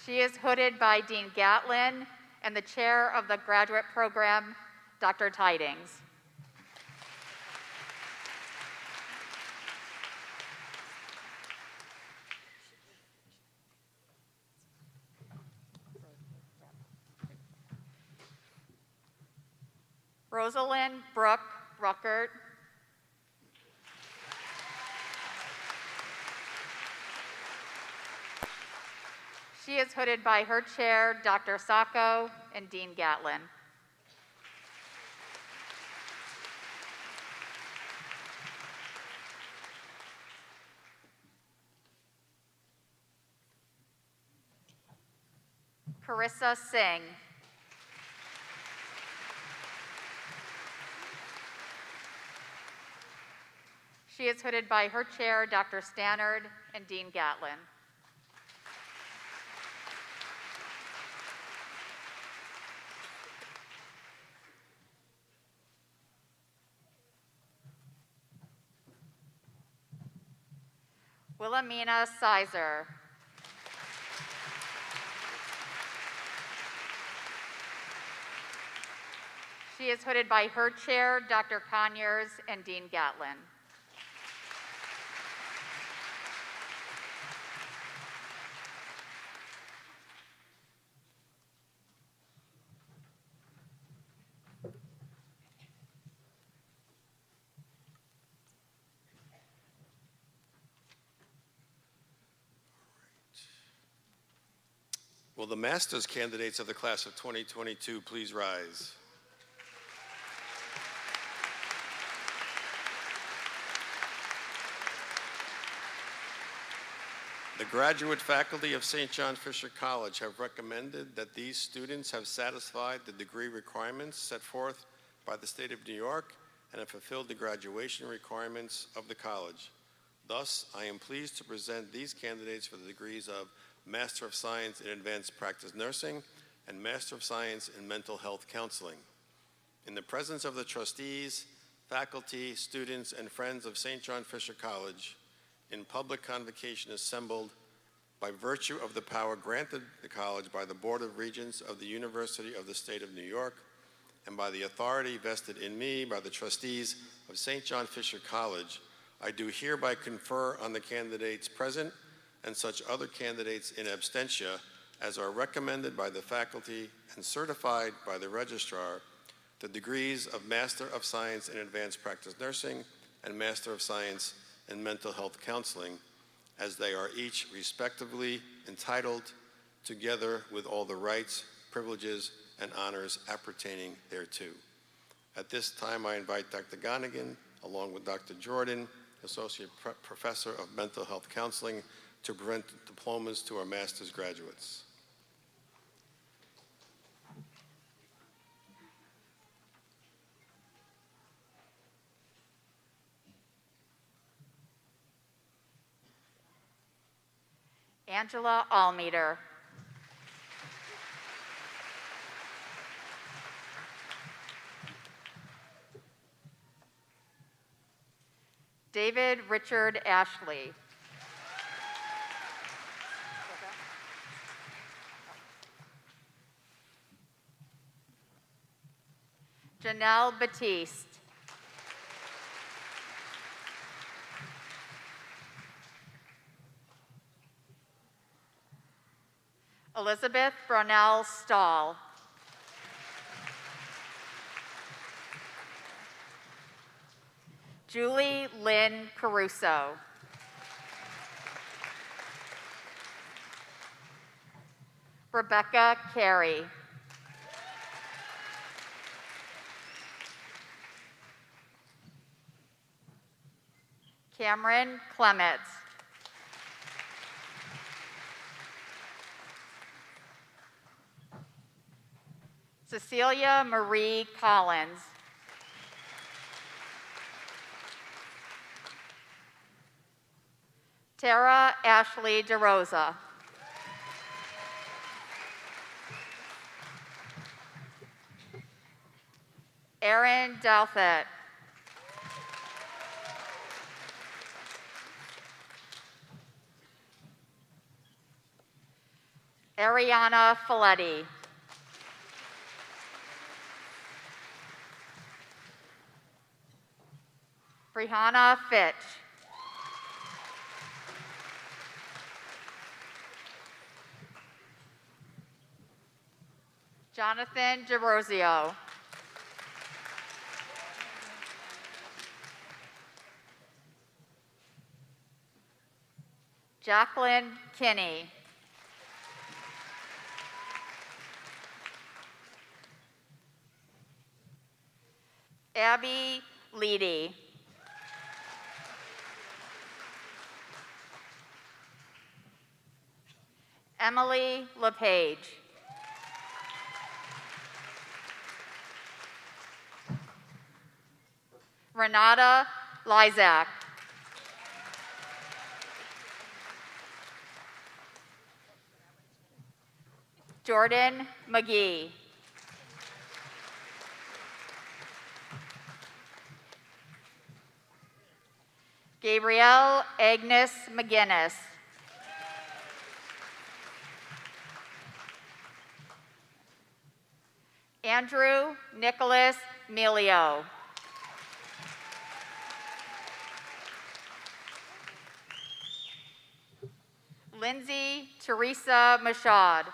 Speaker 10: She is hooded by Dean Gatlin and the chair of the graduate program, Dr. Tidings. Rosalind Brooke Ruckert. She is hooded by her chair, Dr. Sacco and Dean Gatlin. Carissa Singh. She is hooded by her chair, Dr. Stannard and Dean Gatlin. Wilhelmina Sizer. She is hooded by her chair, Dr. Conyers and Dean Gatlin.
Speaker 5: Will the master's candidates of the class of 2022 please rise? The graduate faculty of St. John Fisher College have recommended that these students have satisfied the degree requirements set forth by the state of New York and have fulfilled the graduation requirements of the college. Thus, I am pleased to present these candidates for the degrees of Master of Science in Advanced Practice Nursing and Master of Science in Mental Health Counseling. In the presence of the trustees, faculty, students, and friends of St. John Fisher College, in public convocation assembled by virtue of the power granted the college by the Board of Regents of the University of the State of New York and by the authority vested in me by the trustees of St. John Fisher College, I do hereby confer on the candidates present and such other candidates in absentia as are recommended by the faculty and certified by the registrar the degrees of Master of Science in Advanced Practice Nursing and Master of Science in Mental Health Counseling, as they are each respectively entitled, together with all the rights, privileges, and honors appertaining thereto. At this time, I invite Dr. Gonigan, along with Dr. Jordan, Associate Professor of Mental Health Counseling, to present diplomas to our master's graduates.
Speaker 10: Angela Almeter. David Richard Ashley. Janelle Batiste. Elizabeth Brownell Stahl. Julie Lynn Caruso. Rebecca Carey. Cameron Clements. Cecilia Marie Collins. Tara Ashley DeRosa. Erin Dalfett. Ariana Folletti. Brianna Fitch. Jonathan DeRosio. Jacqueline Kinney. Abby Leedy. Emily LePage. Renata Lyzak. Jordan McGee. Gabrielle Agnes McGinnis. Andrew Nicholas Melio. Lindsay Teresa Mashad.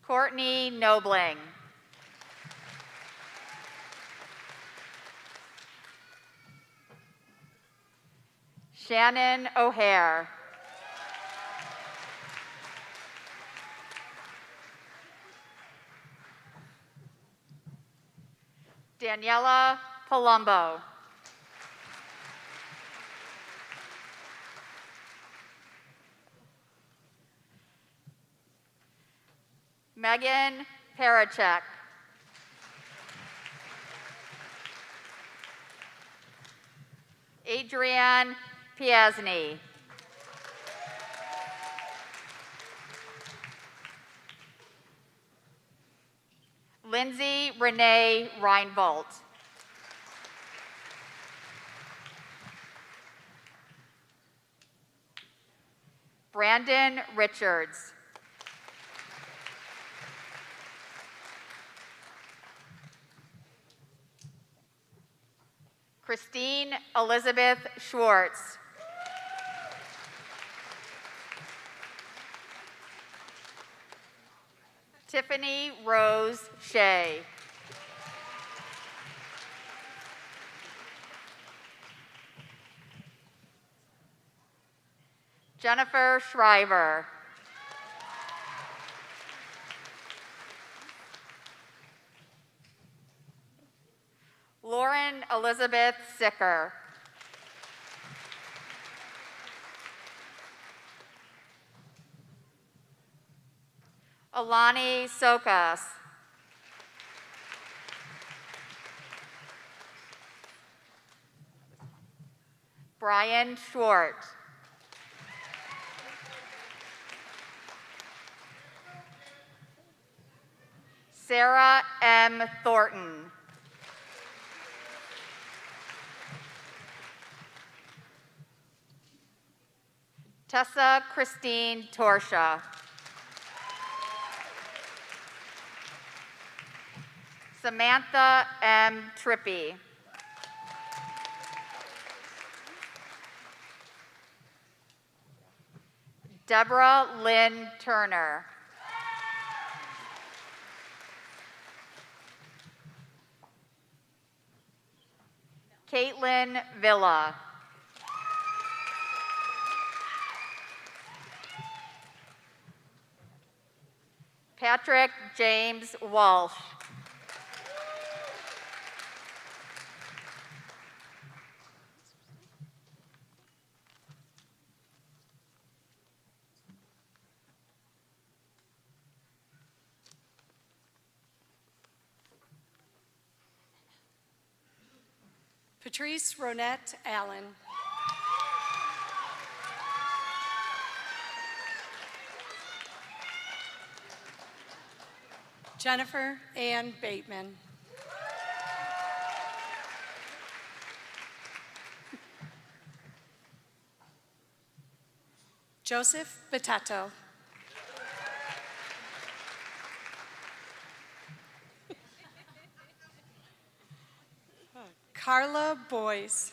Speaker 10: Courtney Nobling. Shannon O'Hare. Daniela Palumbo. Megan Parachek. Adrienne Piasny. Lindsay Renee Reinbolt. Brandon Richards. Christine Elizabeth Schwartz. Tiffany Rose Shea. Jennifer Shriver. Lauren Elizabeth Sicker. Alani Sokas. Brian Schwartz. Sarah M. Thornton. Tessa Christine Torsha. Samantha M. Trippy. Deborah Lynn Turner. Caitlin Villa. Patrick James Walsh.
Speaker 11: Patrice Ronette Allen. Jennifer Ann Bateman. Joseph Batato. Carla Boyce.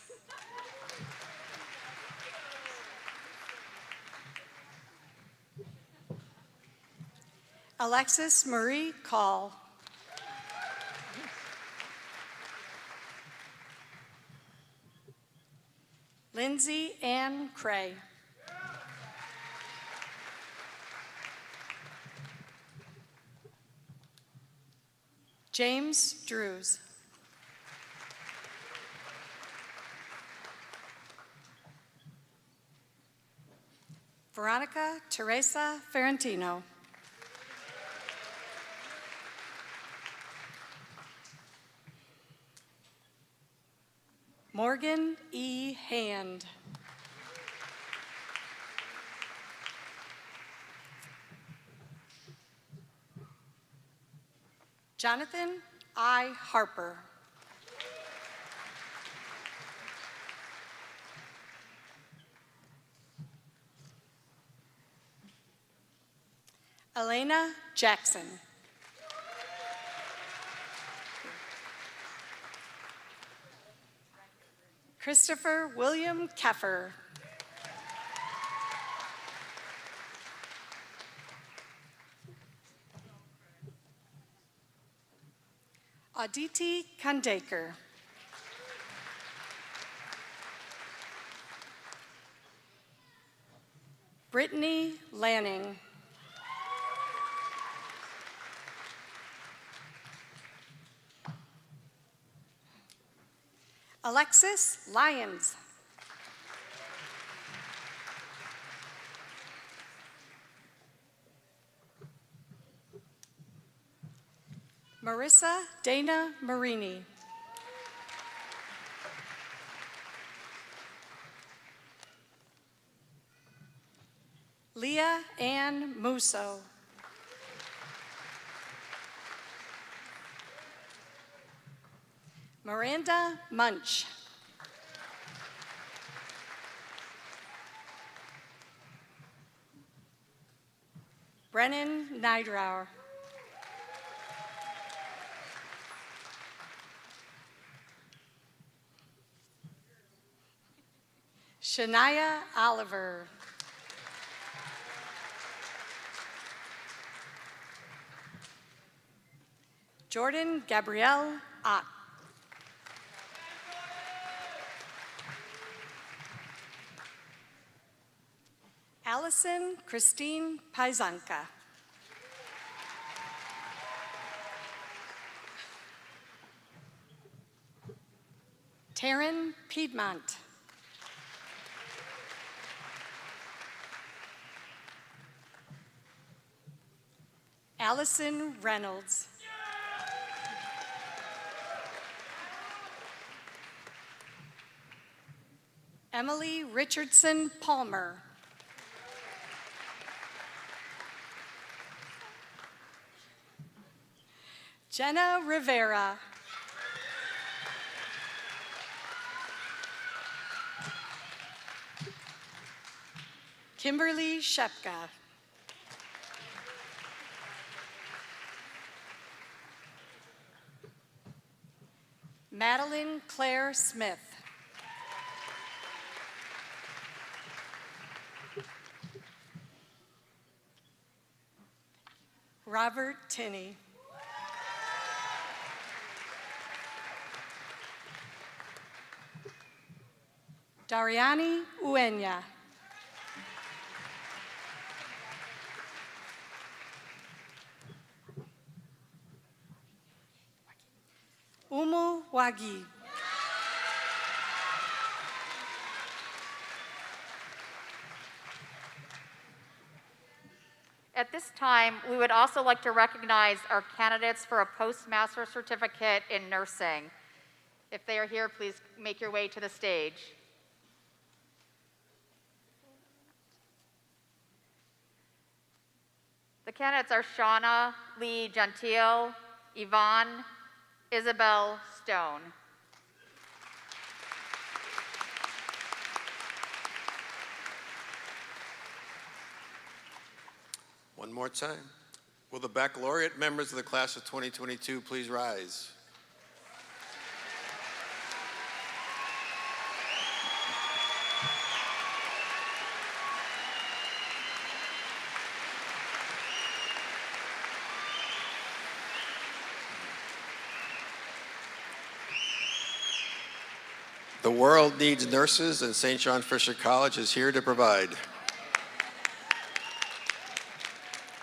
Speaker 11: Alexis Marie Call. Lindsay Ann Cray. James Drews. Veronica Teresa Ferrantino. Morgan E. Hand. Jonathan I. Harper. Elena Jackson. Christopher William Keffer. Aditi Kandekar. Brittany Lanning. Alexis Lyons. Marissa Dana Marini. Leah Ann Musso. Miranda Munch. Brennan Neidrauer. Shania Oliver. Jordan Gabrielle Ott. Allison Christine Paisanka. Taryn Piedmont. Allison Reynolds. Emily Richardson Palmer. Jenna Rivera. Kimberly Shepka. Madeline Claire Smith. Robert Tinney. Dariani Uenya. Umu Wagi.
Speaker 10: At this time, we would also like to recognize our candidates for a postmaster certificate in nursing. If they are here, please make your way to the stage. The candidates are Shauna Lee Gentile, Yvonne Isabel Stone.
Speaker 5: One more time. Will the baccalaureate members of the class of 2022 please rise? The world needs nurses, and St. John Fisher College is here to provide.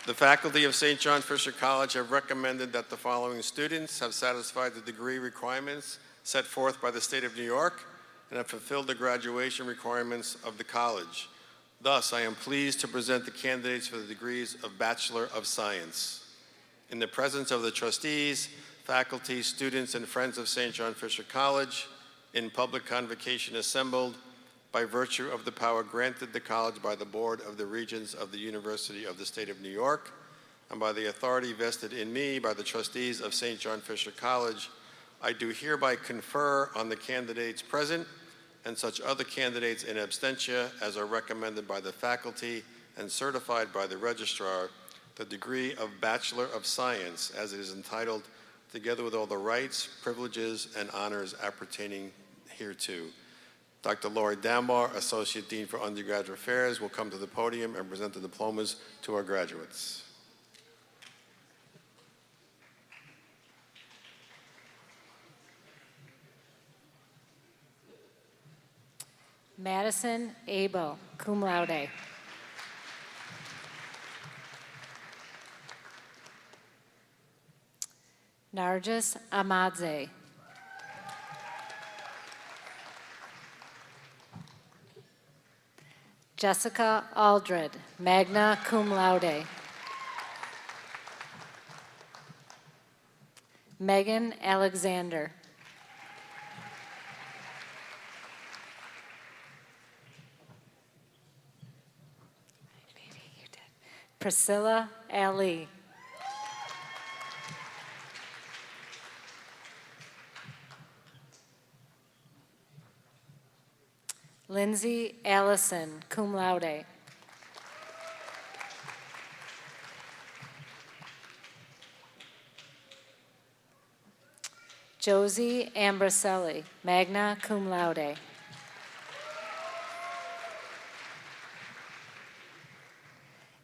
Speaker 5: The faculty of St. John Fisher College have recommended that the following students have satisfied the degree requirements set forth by the state of New York and have fulfilled the graduation requirements of the college. Thus, I am pleased to present the candidates for the degrees of Bachelor of Science. In the presence of the trustees, faculty, students, and friends of St. John Fisher College, in public convocation assembled, by virtue of the power granted the college by the Board of the Regents of the University of the State of New York, and by the authority vested in me by the trustees of St. John Fisher College, I do hereby confer on the candidates present and such other candidates in absentia as are recommended by the faculty and certified by the registrar the degree of Bachelor of Science as it is entitled, together with all the rights, privileges, and honors appertaining hereto. Dr. Laurie Dambar, Associate Dean for Undergraduate Affairs, will come to the podium and present the diplomas to our graduates.
Speaker 12: Madison Abel, cum laude. Nargis Amadze. Jessica Aldred, magna cum laude. Megan Alexander. Priscilla Ali. Lindsay Allison, cum laude. Josie Ambraselli, magna cum laude.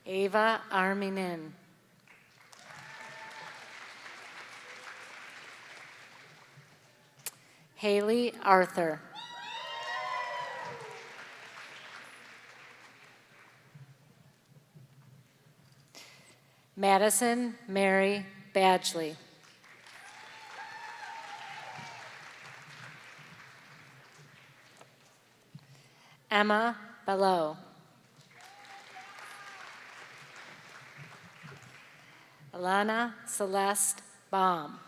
Speaker 12: Ava Arminin. Haley Arthur. Madison Mary Badgley. Emma Bellow. Alana Celeste Baum.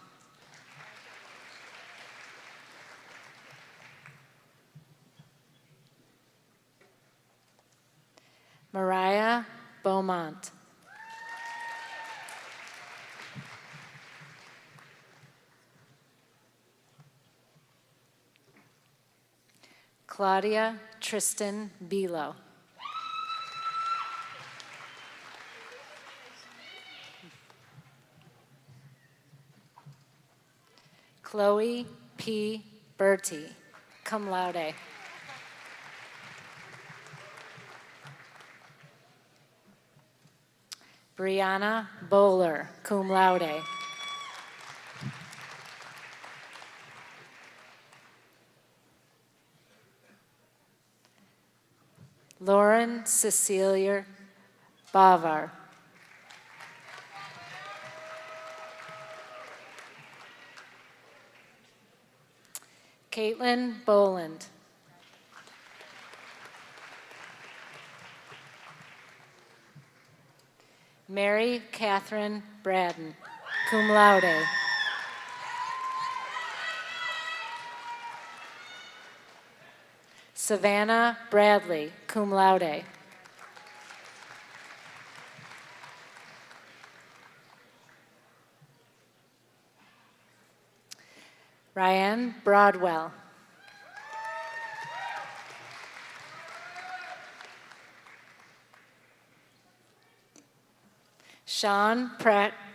Speaker 12: Lamont. Claudia Tristan Bilo. Chloe P. Bertie, cum laude. Brianna Bowler, cum laude. Lauren Cecilia Bavar. Caitlin Boland. Mary Catherine Braden, cum laude. Savannah Bradley, cum laude. Ryan Broadwell. Sean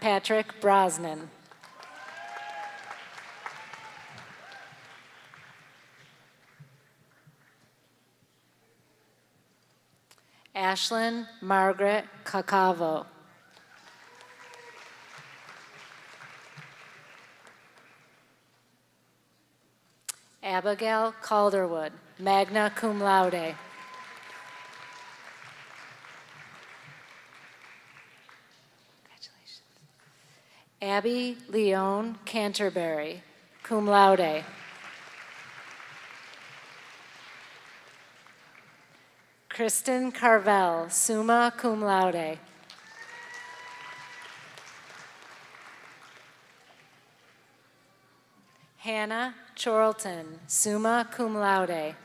Speaker 12: Patrick Brosnan. Ashlyn Margaret Cacavo. Abigail Calderwood, magna cum laude. Congratulations. Abby Leone Canterbury, cum laude. Kristen Carvel, summa cum laude. Hannah Chorlton, summa cum laude.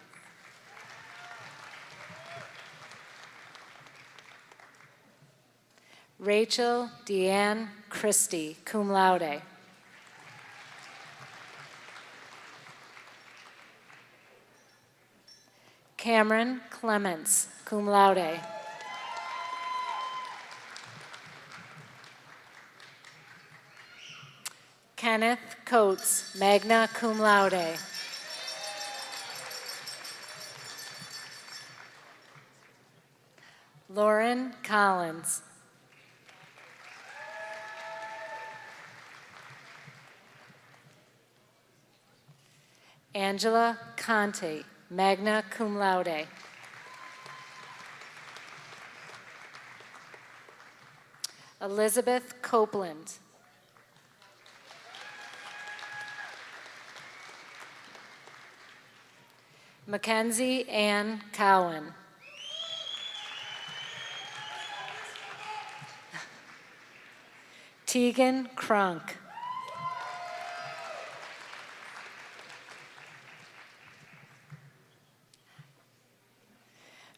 Speaker 12: Rachel Deanne Christie, cum laude. Cameron Clements, cum laude. Kenneth Coates, magna cum laude. Lauren Collins. Angela Conte, magna cum laude. Elizabeth Copeland. Mackenzie Ann Cowan. Tegan Crunk.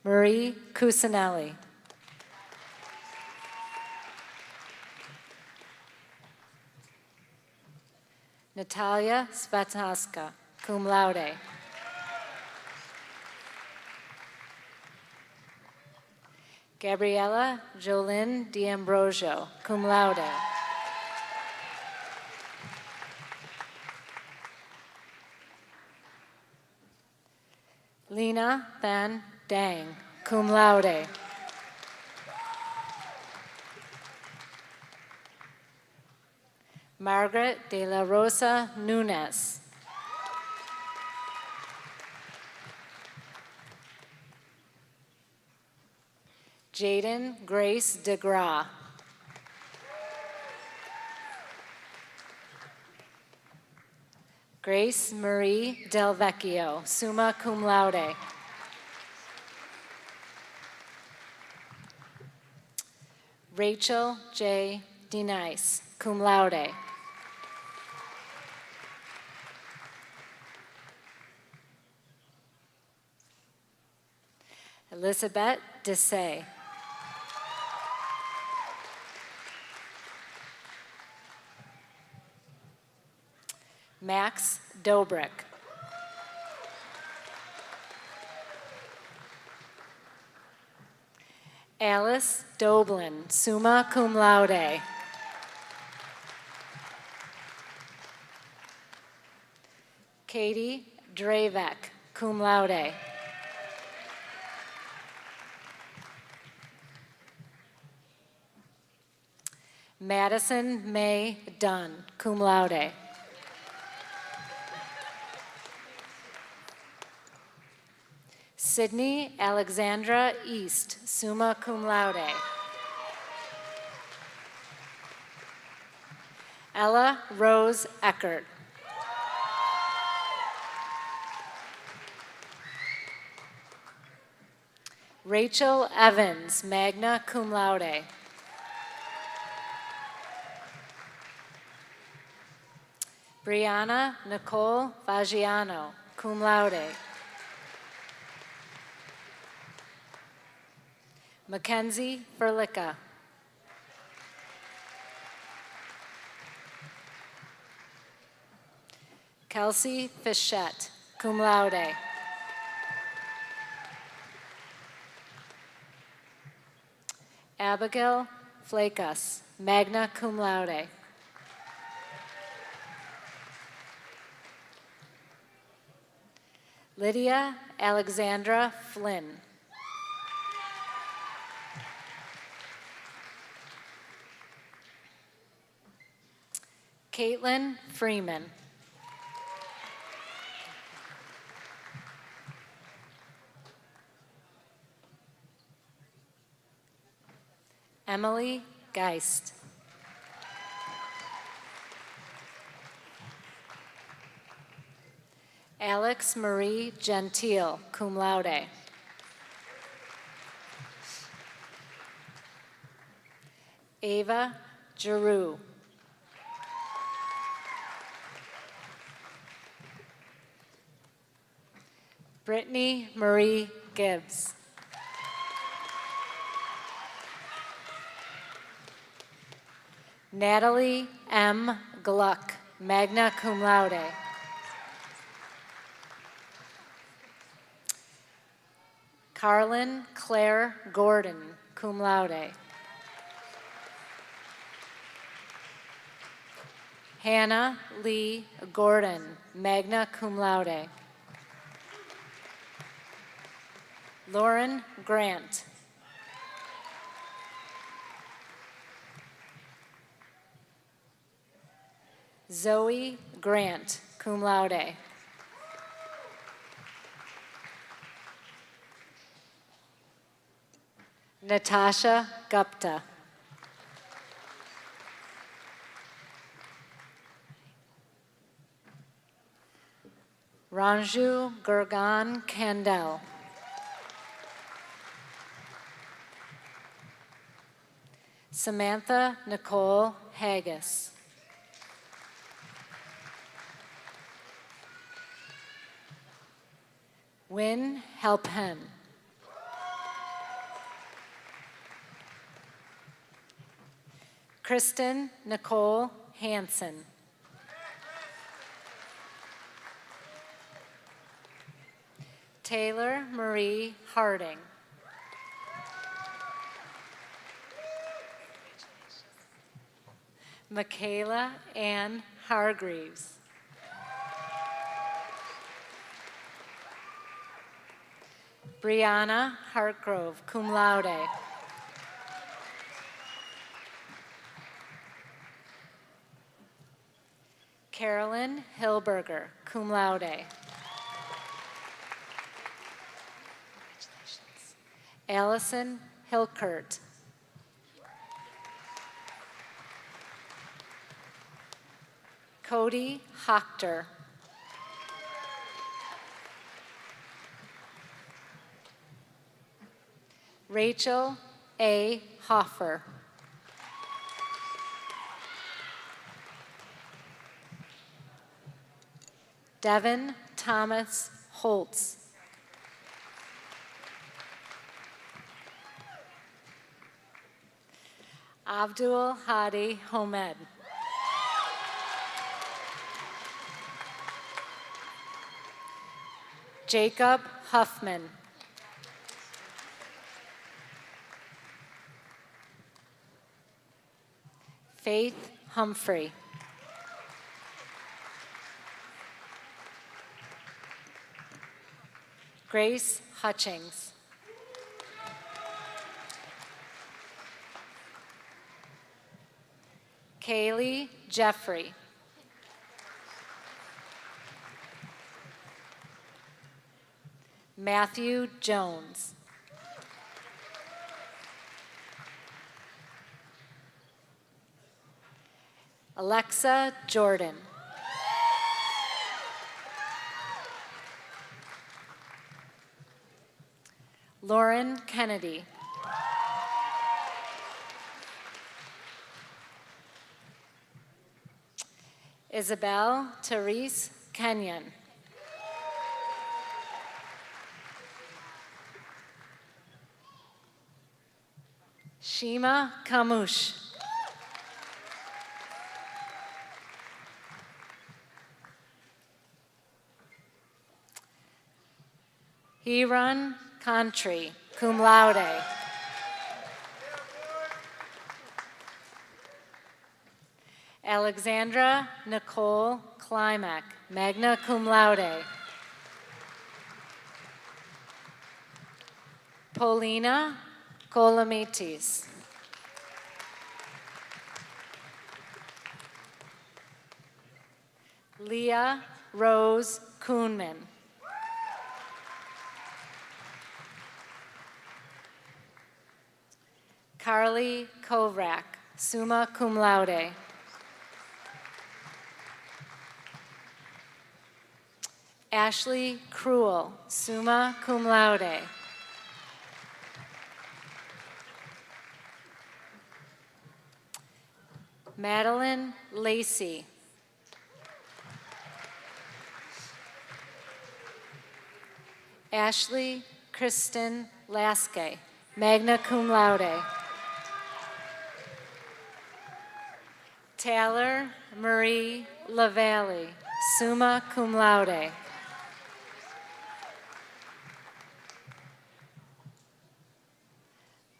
Speaker 12: Marie Cusinelli. Natalia Svetaska, cum laude. Gabriella Jolyn D'Ambrosio, cum laude. Lena Van Dang, cum laude. Margaret de la Rosa Nunes. Jaden Grace DeGraw. Grace Marie Del Vecchio, summa cum laude. Rachel J. Denice, cum laude. Elizabeth Desay. Max Dobrik. Alice Doblin, summa cum laude. Katie Dravek, cum laude. Madison May Dunn, cum laude. Sydney Alexandra East, summa cum laude. Ella Rose Eckert. Rachel Evans, magna cum laude. Brianna Nicole Vagiano, cum laude. Mackenzie Ferlicka. Kelsey Fischette, cum laude. Abigail Flakus, magna cum laude. Lydia Alexandra Flynn. Caitlin Freeman. Emily Geist. Alex Marie Gentile, cum laude. Ava Giroux. Brittany Marie Gibbs. Natalie M. Gluck, magna cum laude. Carlin Claire Gordon, cum laude. Hannah Lee Gordon, magna cum laude. Lauren Grant. Zoe Grant, cum laude. Natasha Gupta. Ranju Gurgan Kandel. Samantha Nicole Haggis. Win Helpen. Kristen Nicole Hansen. Taylor Marie Harding. Michaela Ann Hargreaves. Brianna Hartgrove, cum laude. Carolyn Hilberger, cum laude. Allison Hilkert. Cody Hochter. Rachel A. Hoffer. Devin Thomas Holtz. Abdul Hadi Homed. Jacob Huffman. Faith Humphrey. Grace Hutchings. Kaylee Jeffrey. Matthew Jones. Alexa Jordan. Lauren Kennedy. Isabel Therese Kenyon. Shima Kamush. Hiran Kantri, cum laude. Alexandra Nicole Klimek, magna cum laude. Paulina Kolamitis. Leah Rose Kuhnman. Carly Kovrak, summa cum laude. Ashley Cruel, summa cum laude. Madeline Lacey. Ashley Kristen Laske, magna cum laude. Taylor Marie LaValle, summa cum laude.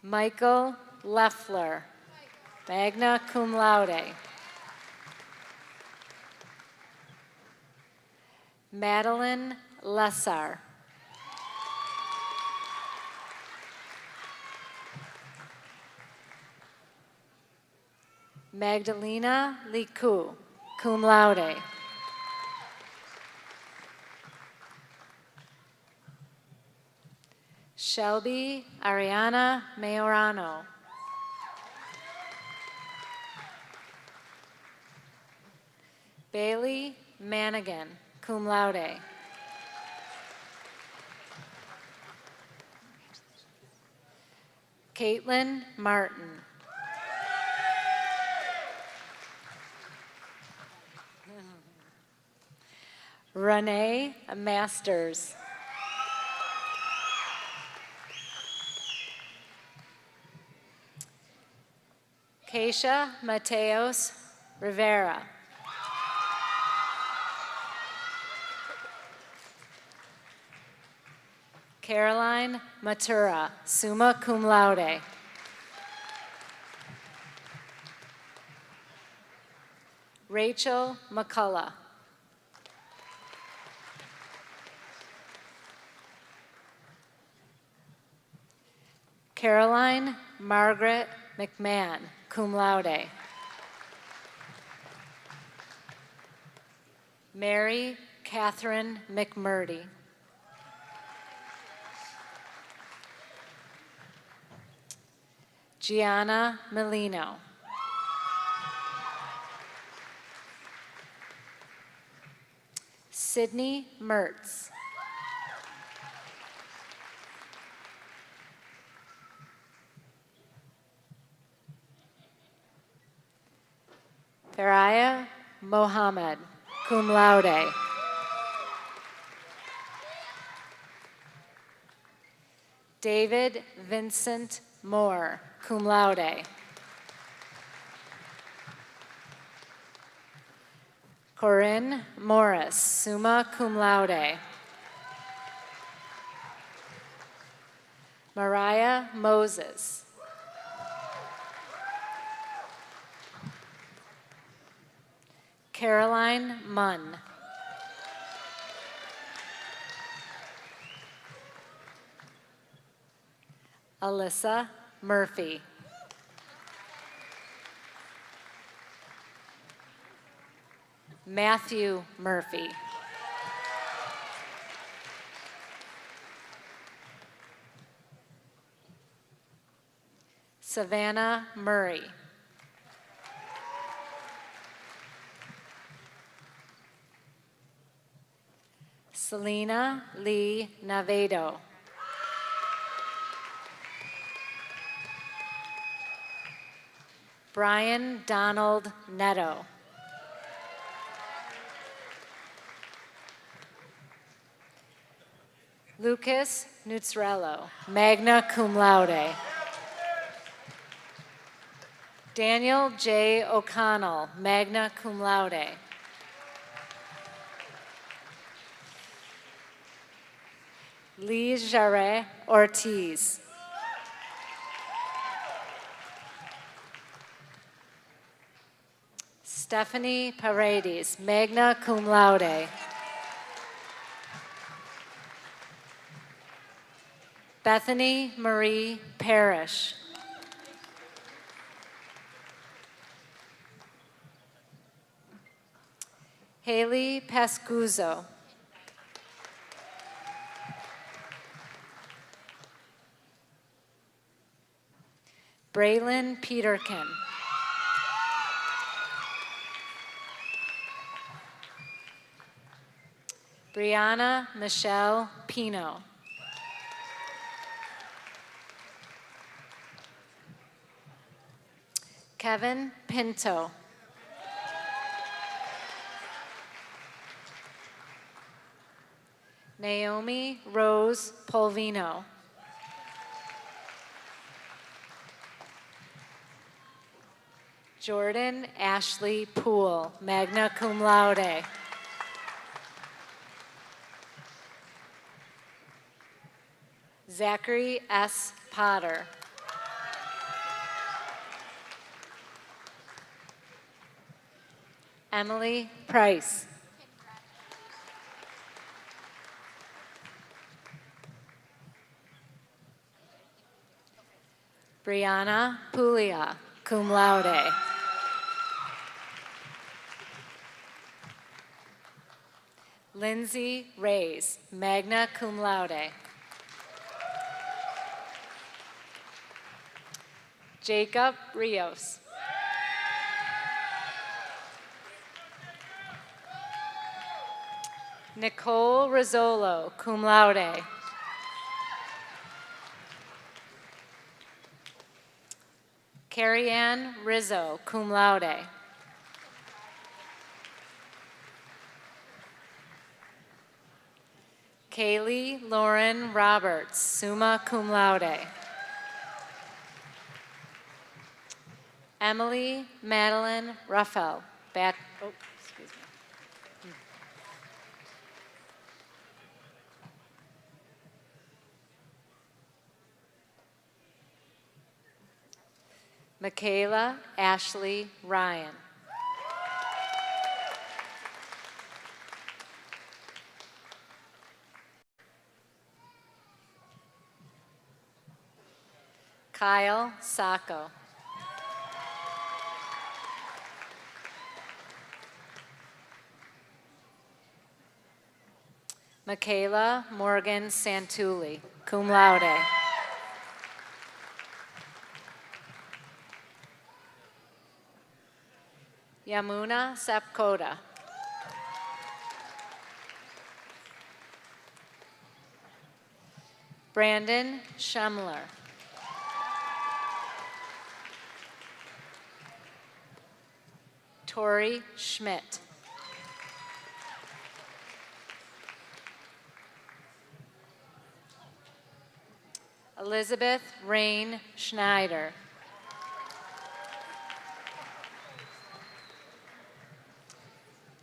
Speaker 12: Michael Leffler, magna cum laude. Madeline Lessar. Magdalena Liku, cum laude. Shelby Ariana Mayorano. Bailey Manigan, cum laude. Caitlin Martin. Renee Masters. Keisha Mateos Rivera. Caroline Matura, summa cum laude. Rachel McCullough. Caroline Margaret McMahon, cum laude. Mary Catherine McMurdy. Gianna Melino. Sydney Mertz. Faraya Mohammed, cum laude. David Vincent Moore, cum laude. Corinne Morris, summa cum laude. Mariah Moses. Caroline Munn. Alyssa Murphy. Matthew Murphy. Savannah Murray. Selena Lee Navedo. Brian Donald Netto. Lucas Nuzzarello, magna cum laude. Daniel J. O'Connell, magna cum laude. Lee Jarret Ortiz. Stephanie Paredes, magna cum laude. Bethany Marie Parrish. Haley Pascuzzo. Braylon Peterkin. Brianna Michelle Pino. Kevin Pinto. Naomi Rose Polvino. Jordan Ashley Poole, magna cum laude. Zachary S. Potter. Emily Price. Brianna Puglia, cum laude. Lindsay Reyes, magna cum laude. Jacob Rios. Nicole Rizzolo, cum laude. Carrie Ann Rizzo, cum laude. Kaylee Lauren Roberts, summa cum laude. Emily Madeline Ruffel, excuse me. Michaela Ashley Ryan. Kyle Sacco. Michaela Morgan Santulli, cum laude. Yamuna Sapkota. Brandon Schemler. Tori Schmidt. Elizabeth Rain Schneider.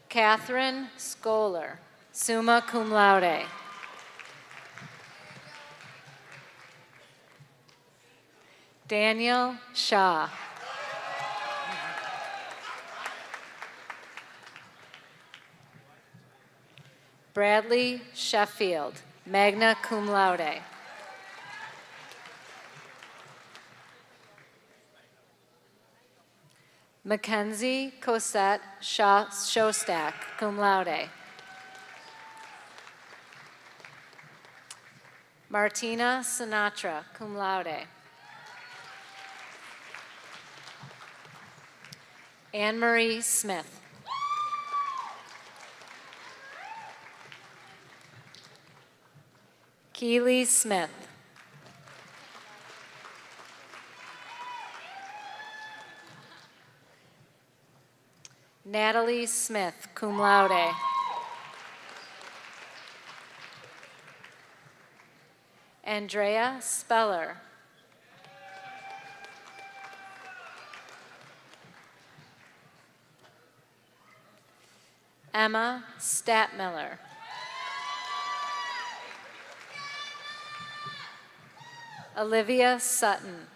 Speaker 12: Catherine Scholar, summa cum laude. Daniel Shaw. Bradley Sheffield, magna cum laude. Mackenzie Cosette Shostak, cum laude. Martina Sinatra, cum laude. Anne-Marie Smith. Keely Smith. Natalie Smith, cum laude. Andrea Speller. Emma Statmiller. Olivia Sutton.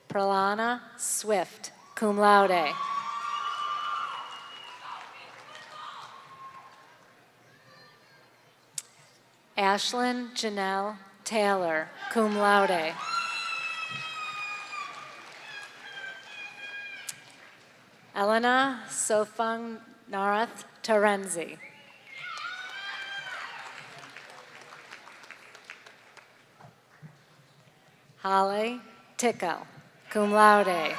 Speaker 12: Pralana Swift, cum laude. Ashlyn Janelle Taylor, cum laude. Elena Sofung Narath Terenzi. Holly Tickle, cum laude.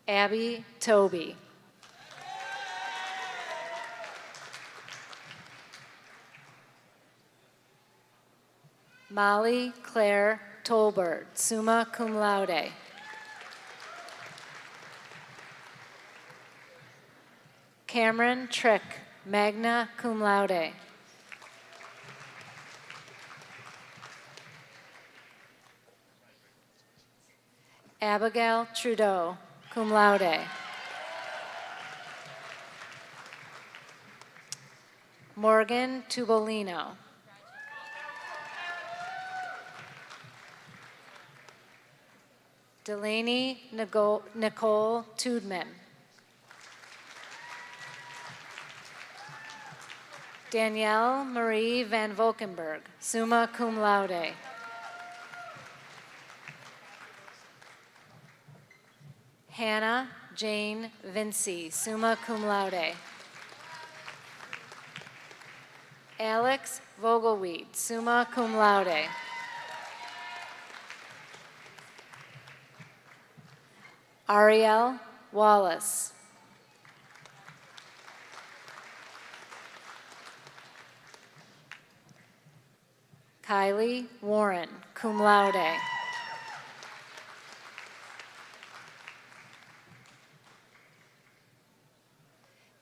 Speaker 12: Abby Toby. Molly Claire Tolbert, summa cum laude. Cameron Trick, magna cum laude. Abigail Trudeau, cum laude. Morgan Tubolino. Delaney Nicole Tudman. Danielle Marie Van Valkenburg, summa cum laude. Hannah Jane Vinci, summa cum laude. Alex Vogelweed, summa cum laude. Ariel Wallace. Kylie Warren, cum laude.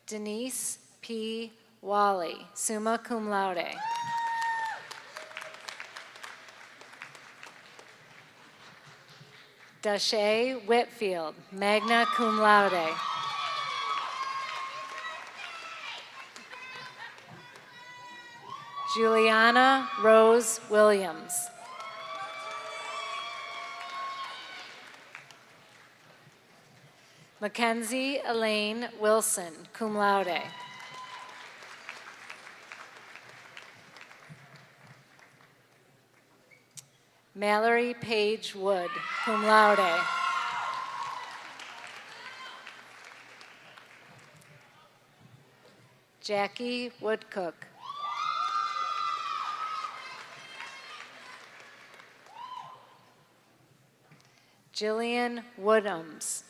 Speaker 12: Denise P. Wally, summa cum laude. Dashay Whitfield, magna cum laude. Juliana Rose Williams. Mackenzie Elaine Wilson, cum laude. Mallory Page Wood, cum laude. Jackie Woodcook. Jillian Woodhams.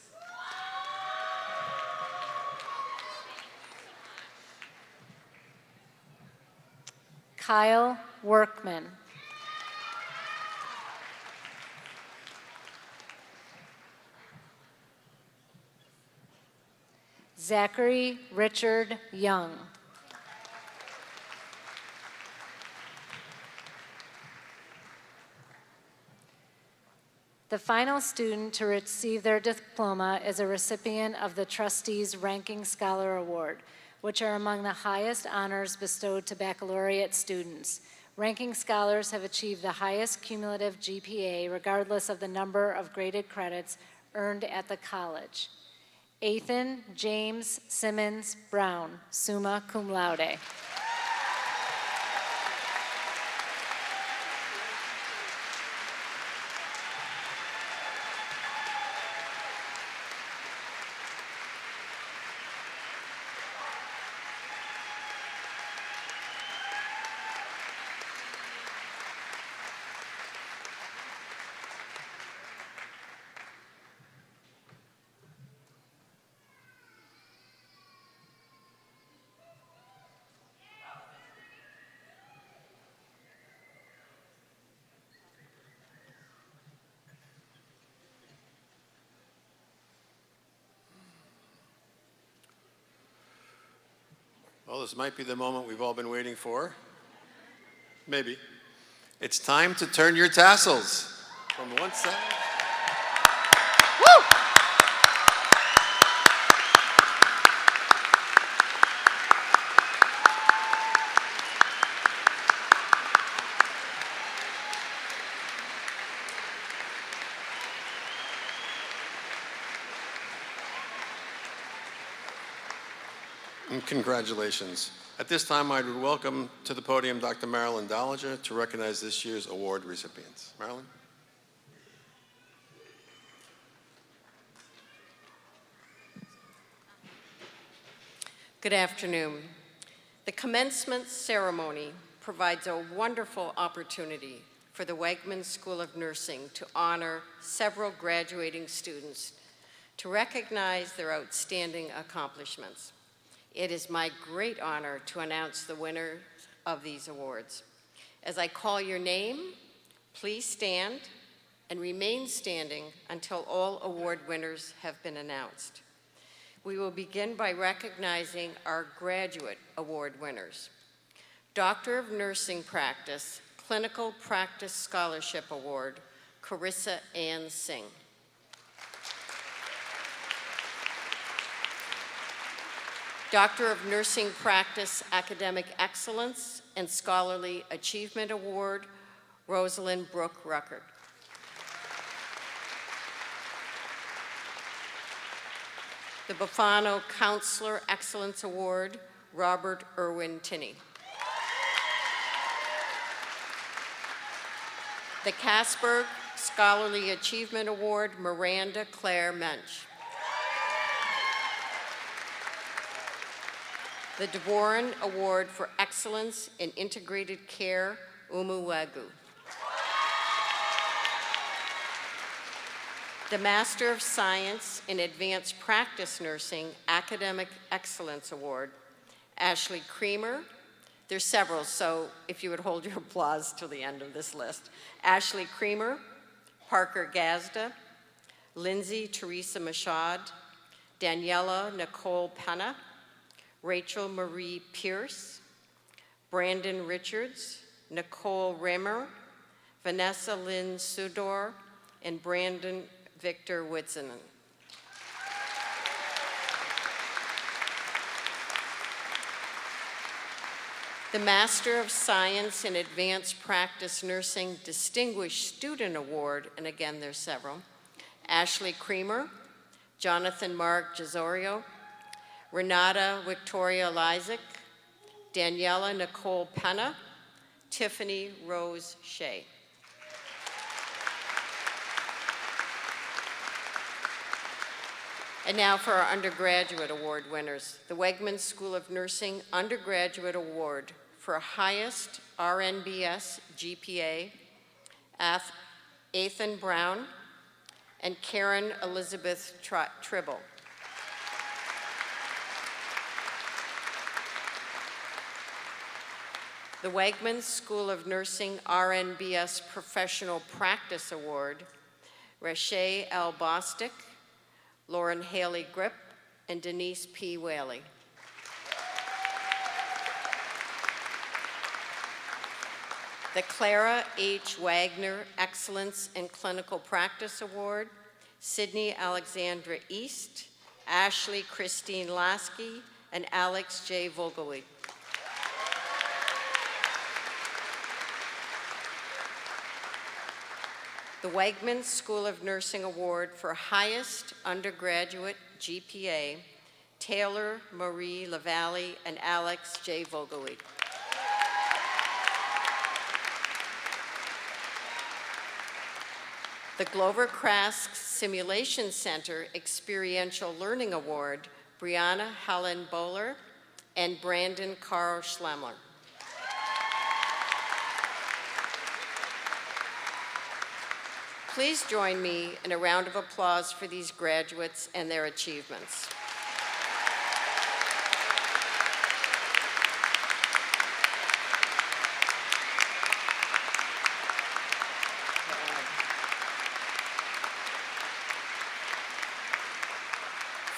Speaker 12: Kyle Workman. Zachary Richard Young. The final student to receive their diploma is a recipient of the Trustees Ranking Scholar Award, which are among the highest honors bestowed to baccalaureate students. Ranking scholars have achieved the highest cumulative GPA regardless of the number of graded credits earned at the college. Ethan James Simmons Brown, summa cum laude.
Speaker 5: Well, this might be the moment we've all been waiting for. Maybe. It's time to turn your tassels from one side. Woo! And congratulations. At this time, I would welcome to the podium Dr. Marilyn Dollinger to recognize this year's award recipients. Marilyn?
Speaker 13: Good afternoon. The commencement ceremony provides a wonderful opportunity for the Wegmans School of Nursing to honor several graduating students to recognize their outstanding accomplishments. It is my great honor to announce the winner of these awards. As I call your name, please stand and remain standing until all award winners have been announced. We will begin by recognizing our graduate award winners. Doctor of Nursing Practice, Clinical Practice Scholarship Award, Carissa Ann Singh. Doctor of Nursing Practice Academic Excellence and Scholarly Achievement Award, Rosalind Brooke Ruckert. The Buffano Counselor Excellence Award, Robert Irwin Tinney. The Casberg Scholarly Achievement Award, Miranda Claire Mensch. The Dvorin Award for Excellence in Integrated Care, Umu Wagu. The Master of Science in Advanced Practice Nursing Academic Excellence Award, Ashley Creamer. There's several, so if you would hold your applause till the end of this list. Ashley Creamer, Parker Gazda, Lindsay Teresa Machad, Daniela Nicole Penna, Rachel Marie Pierce, Brandon Richards, Nicole Rimmer, Vanessa Lynn Sudor, and Brandon Victor Whitsonen. The Master of Science in Advanced Practice Nursing Distinguished Student Award, and again there's several, Ashley Creamer, Jonathan Mark Gisorio, Renata Victoria Lysick, Daniela Nicole Penna, Tiffany Rose Shea. And now for our undergraduate award winners. The Wegmans School of Nursing Undergraduate Award for highest RNBS GPA, Ethan Brown and Karen Elizabeth Tribble. The Wegmans School of Nursing RNBS Professional Practice Award, Rashay L. Bostic, Lauren Haley Grip, and Denise P. Whaley. the Clara H. Wagner Excellence in Clinical Practice Award, Sydney Alexandra East, Ashley Christine Lasky, and Alex J. Vogelweed. The Wegmans School of Nursing Award for Highest Undergraduate GPA, Taylor Marie LaValle and Alex J. Vogelweed. The Glover Krask Simulation Center Experiential Learning Award, Brianna Helen Bowler and Brandon Carl Schlemmer. Please join me in a round of applause for these graduates and their achievements.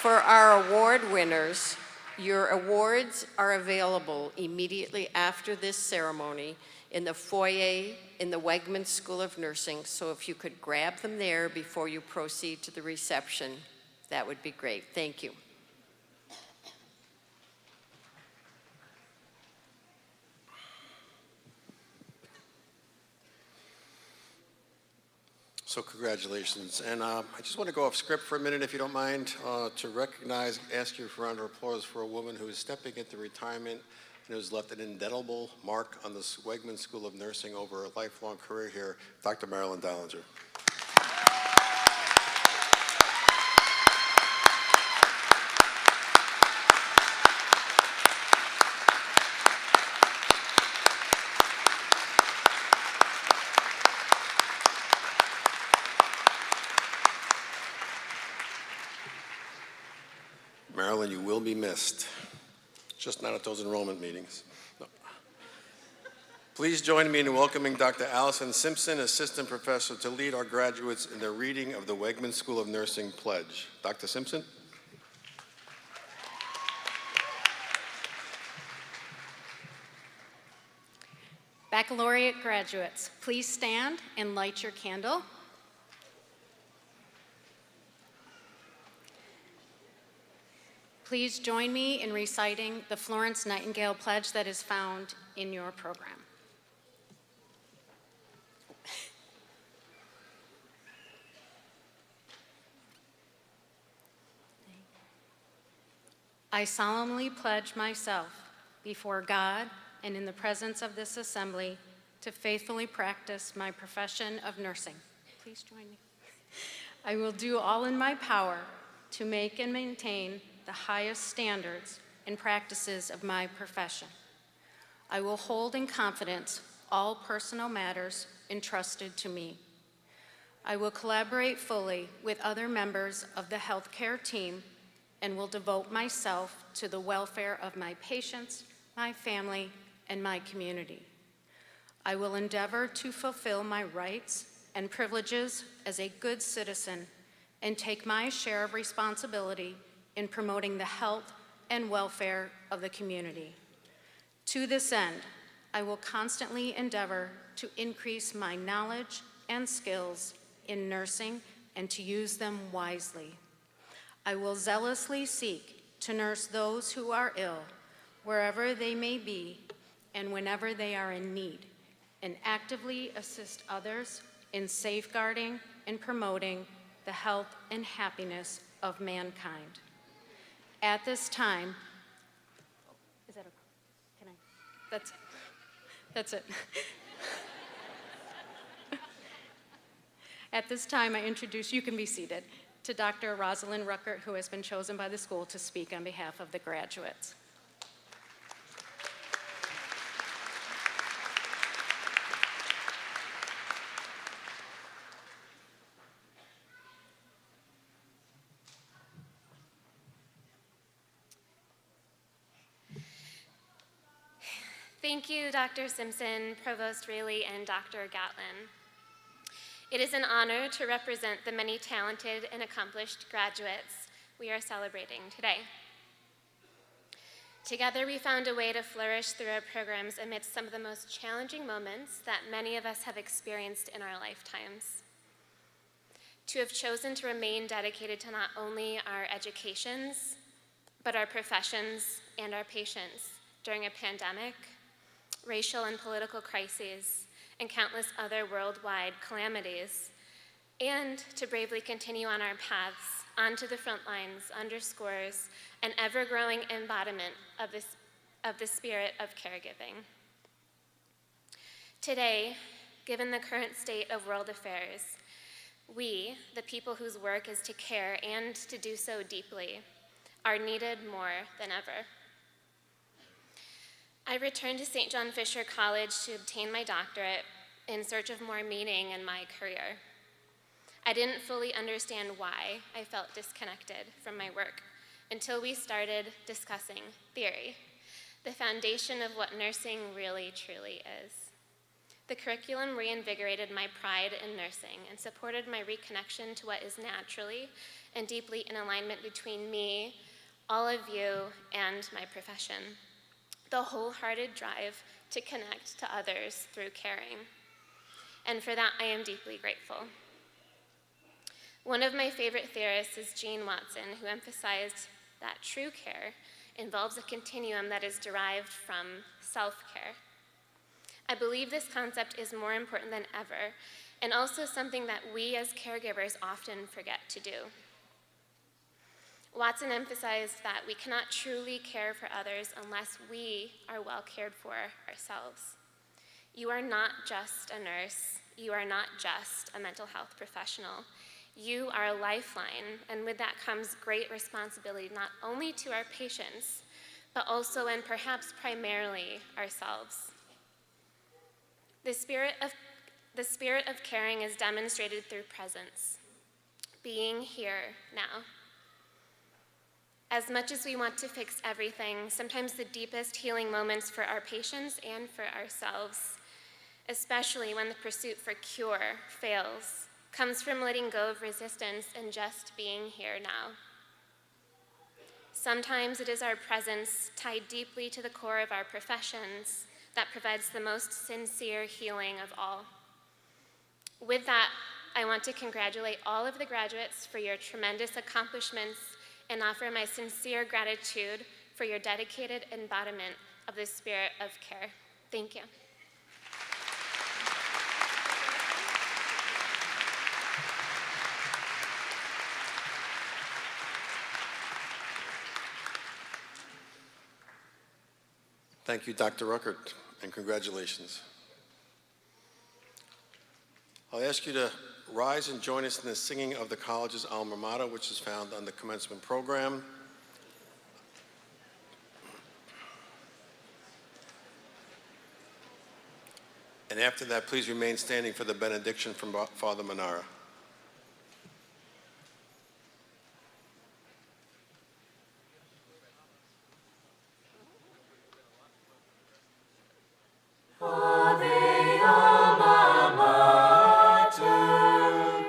Speaker 13: For our award winners, your awards are available immediately after this ceremony in the foyer in the Wegmans School of Nursing, so if you could grab them there before you proceed to the reception, that would be great. Thank you.
Speaker 5: So congratulations. And I just want to go off script for a minute, if you don't mind, to recognize, ask you for a round of applause for a woman who is stepping into retirement and who's left an indelible mark on the Wegmans School of Nursing over a lifelong career here, Dr. Marilyn Dollinger. Marilyn, you will be missed. Just not at those enrollment meetings. No. Please join me in welcoming Dr. Allison Simpson, Assistant Professor, to lead our graduates in the reading of the Wegmans School of Nursing Pledge. Dr. Simpson?
Speaker 14: Baccalaureate graduates, please stand and light your candle. Please join me in reciting the Florence Nightingale Pledge that is found in your program. I solemnly pledge myself before God and in the presence of this assembly to faithfully practice my profession of nursing. Please join me. I will do all in my power to make and maintain the highest standards and practices of my profession. I will hold in confidence all personal matters entrusted to me. I will collaborate fully with other members of the healthcare team and will devote myself to the welfare of my patients, my family, and my community. I will endeavor to fulfill my rights and privileges as a good citizen and take my share of responsibility in promoting the health and welfare of the community. To this end, I will constantly endeavor to increase my knowledge and skills in nursing and to use them wisely. I will zealously seek to nurse those who are ill, wherever they may be and whenever they are in need, and actively assist others in safeguarding and promoting the health and happiness of mankind. At this time, is that okay? Can I? That's it. At this time, I introduce, you can be seated, to Dr. Rosalind Ruckert, who has been chosen by the school to speak on behalf of the graduates.
Speaker 3: Thank you, Dr. Simpson, Provost Raley, and Dr. Gatlin. It is an honor to represent the many talented and accomplished graduates we are celebrating today. Together, we found a way to flourish through our programs amidst some of the most challenging moments that many of us have experienced in our lifetimes. To have chosen to remain dedicated to not only our educations, but our professions and our patients during a pandemic, racial and political crises, and countless other worldwide calamities, and to bravely continue on our paths onto the front lines underscores an ever-growing embodiment of the spirit of caregiving. Today, given the current state of world affairs, we, the people whose work is to care and to do so deeply, are needed more than ever. I returned to St. John Fisher College to obtain my doctorate in search of more meaning in my career. I didn't fully understand why I felt disconnected from my work until we started discussing theory, the foundation of what nursing really truly is. The curriculum reinvigorated my pride in nursing and supported my reconnection to what is naturally and deeply in alignment between me, all of you, and my profession. The wholehearted drive to connect to others through caring. And for that, I am deeply grateful. One of my favorite theorists is Jean Watson, who emphasized that true care involves a continuum that is derived from self-care. I believe this concept is more important than ever, and also something that we as caregivers often forget to do. Watson emphasized that we cannot truly care for others unless we are well cared for ourselves. You are not just a nurse. You are not just a mental health professional. You are a lifeline, and with that comes great responsibility not only to our patients, but also and perhaps primarily ourselves. The spirit of caring is demonstrated through presence, being here now. As much as we want to fix everything, sometimes the deepest healing moments for our patients and for ourselves, especially when the pursuit for cure fails, comes from letting go of resistance and just being here now. Sometimes it is our presence tied deeply to the core of our professions that provides the most sincere healing of all. With that, I want to congratulate all of the graduates for your tremendous accomplishments and offer my sincere gratitude for your dedicated embodiment of the spirit of care. Thank you.
Speaker 5: Thank you, Dr. Ruckert, and congratulations. I'll ask you to rise and join us in the singing of the college's alma mater, which is found on the commencement program. And after that, please remain standing for the benediction from Father Manara.
Speaker 6: Ave alma mater,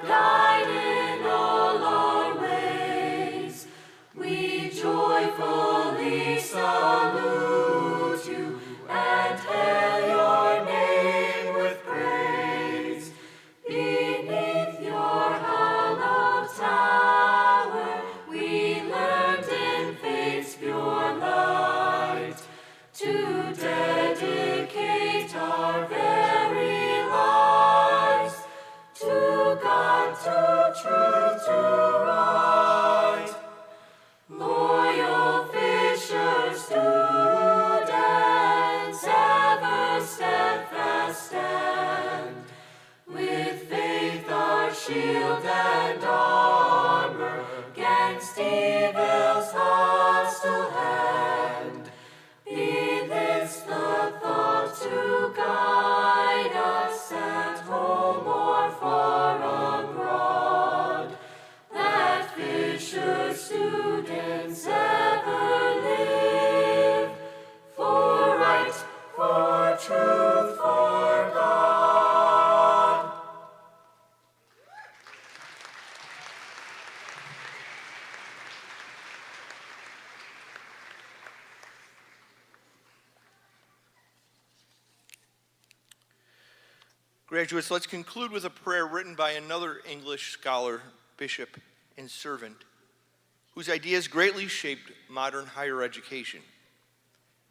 Speaker 6: guide in all our ways. We joyfully salute you and hail your name with praise. Beneath your hallowed tower, we learned in faith's pure light to dedicate our very lives to God, to truth, to right. Loyal Fisher students, ever steadfast stand, with faith our shield and armor, 'gainst evil's hostile hand. Be this the thought to guide us at home or far abroad, that Fisher students ever live for right, for truth, for God.
Speaker 7: Graduates, let's conclude with a prayer written by another English scholar, bishop, and servant, whose ideas greatly shaped modern higher education,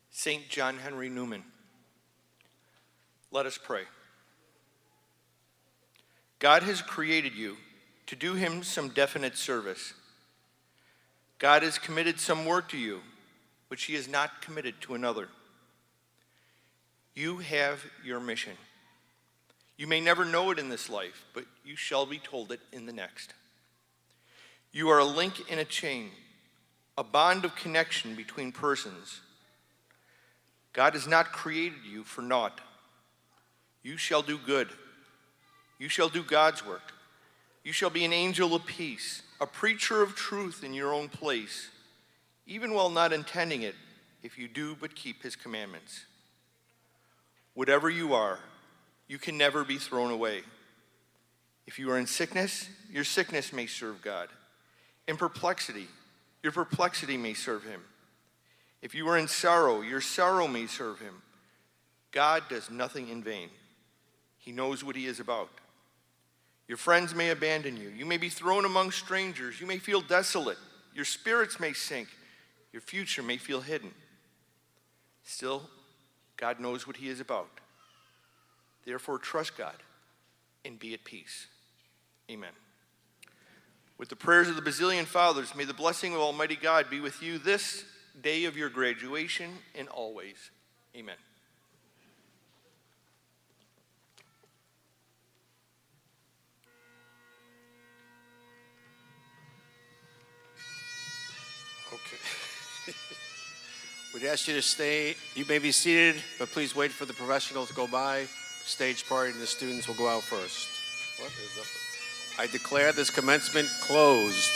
Speaker 7: St. John Henry Newman. Let us pray. God has created you to do him some definite service. God has committed some work to you, which he has not committed to another. You have your mission. You may never know it in this life, but you shall be told it in the next. You are a link in a chain, a bond of connection between persons. God has not created you for naught. You shall do good. You shall do God's work. You shall be an angel of peace, a preacher of truth in your own place, even while not intending it, if you do but keep his commandments. Whatever you are, you can never be thrown away. If you are in sickness, your sickness may serve God. In perplexity, your perplexity may serve him. If you are in sorrow, your sorrow may serve him. God does nothing in vain. He knows what he is about. Your friends may abandon you. You may be thrown among strangers. You may feel desolate. Your spirits may sink. Your future may feel hidden. Still, God knows what he is about. Therefore, trust God and be at peace. Amen. With the prayers of the Basilian Fathers, may the blessing of Almighty God be with you this day of your graduation and always. Amen.
Speaker 5: Okay. We'd ask you to stay. You may be seated, but please wait for the professional to go by. Stage party and the students will go out first. What is up? I declare this commencement closed.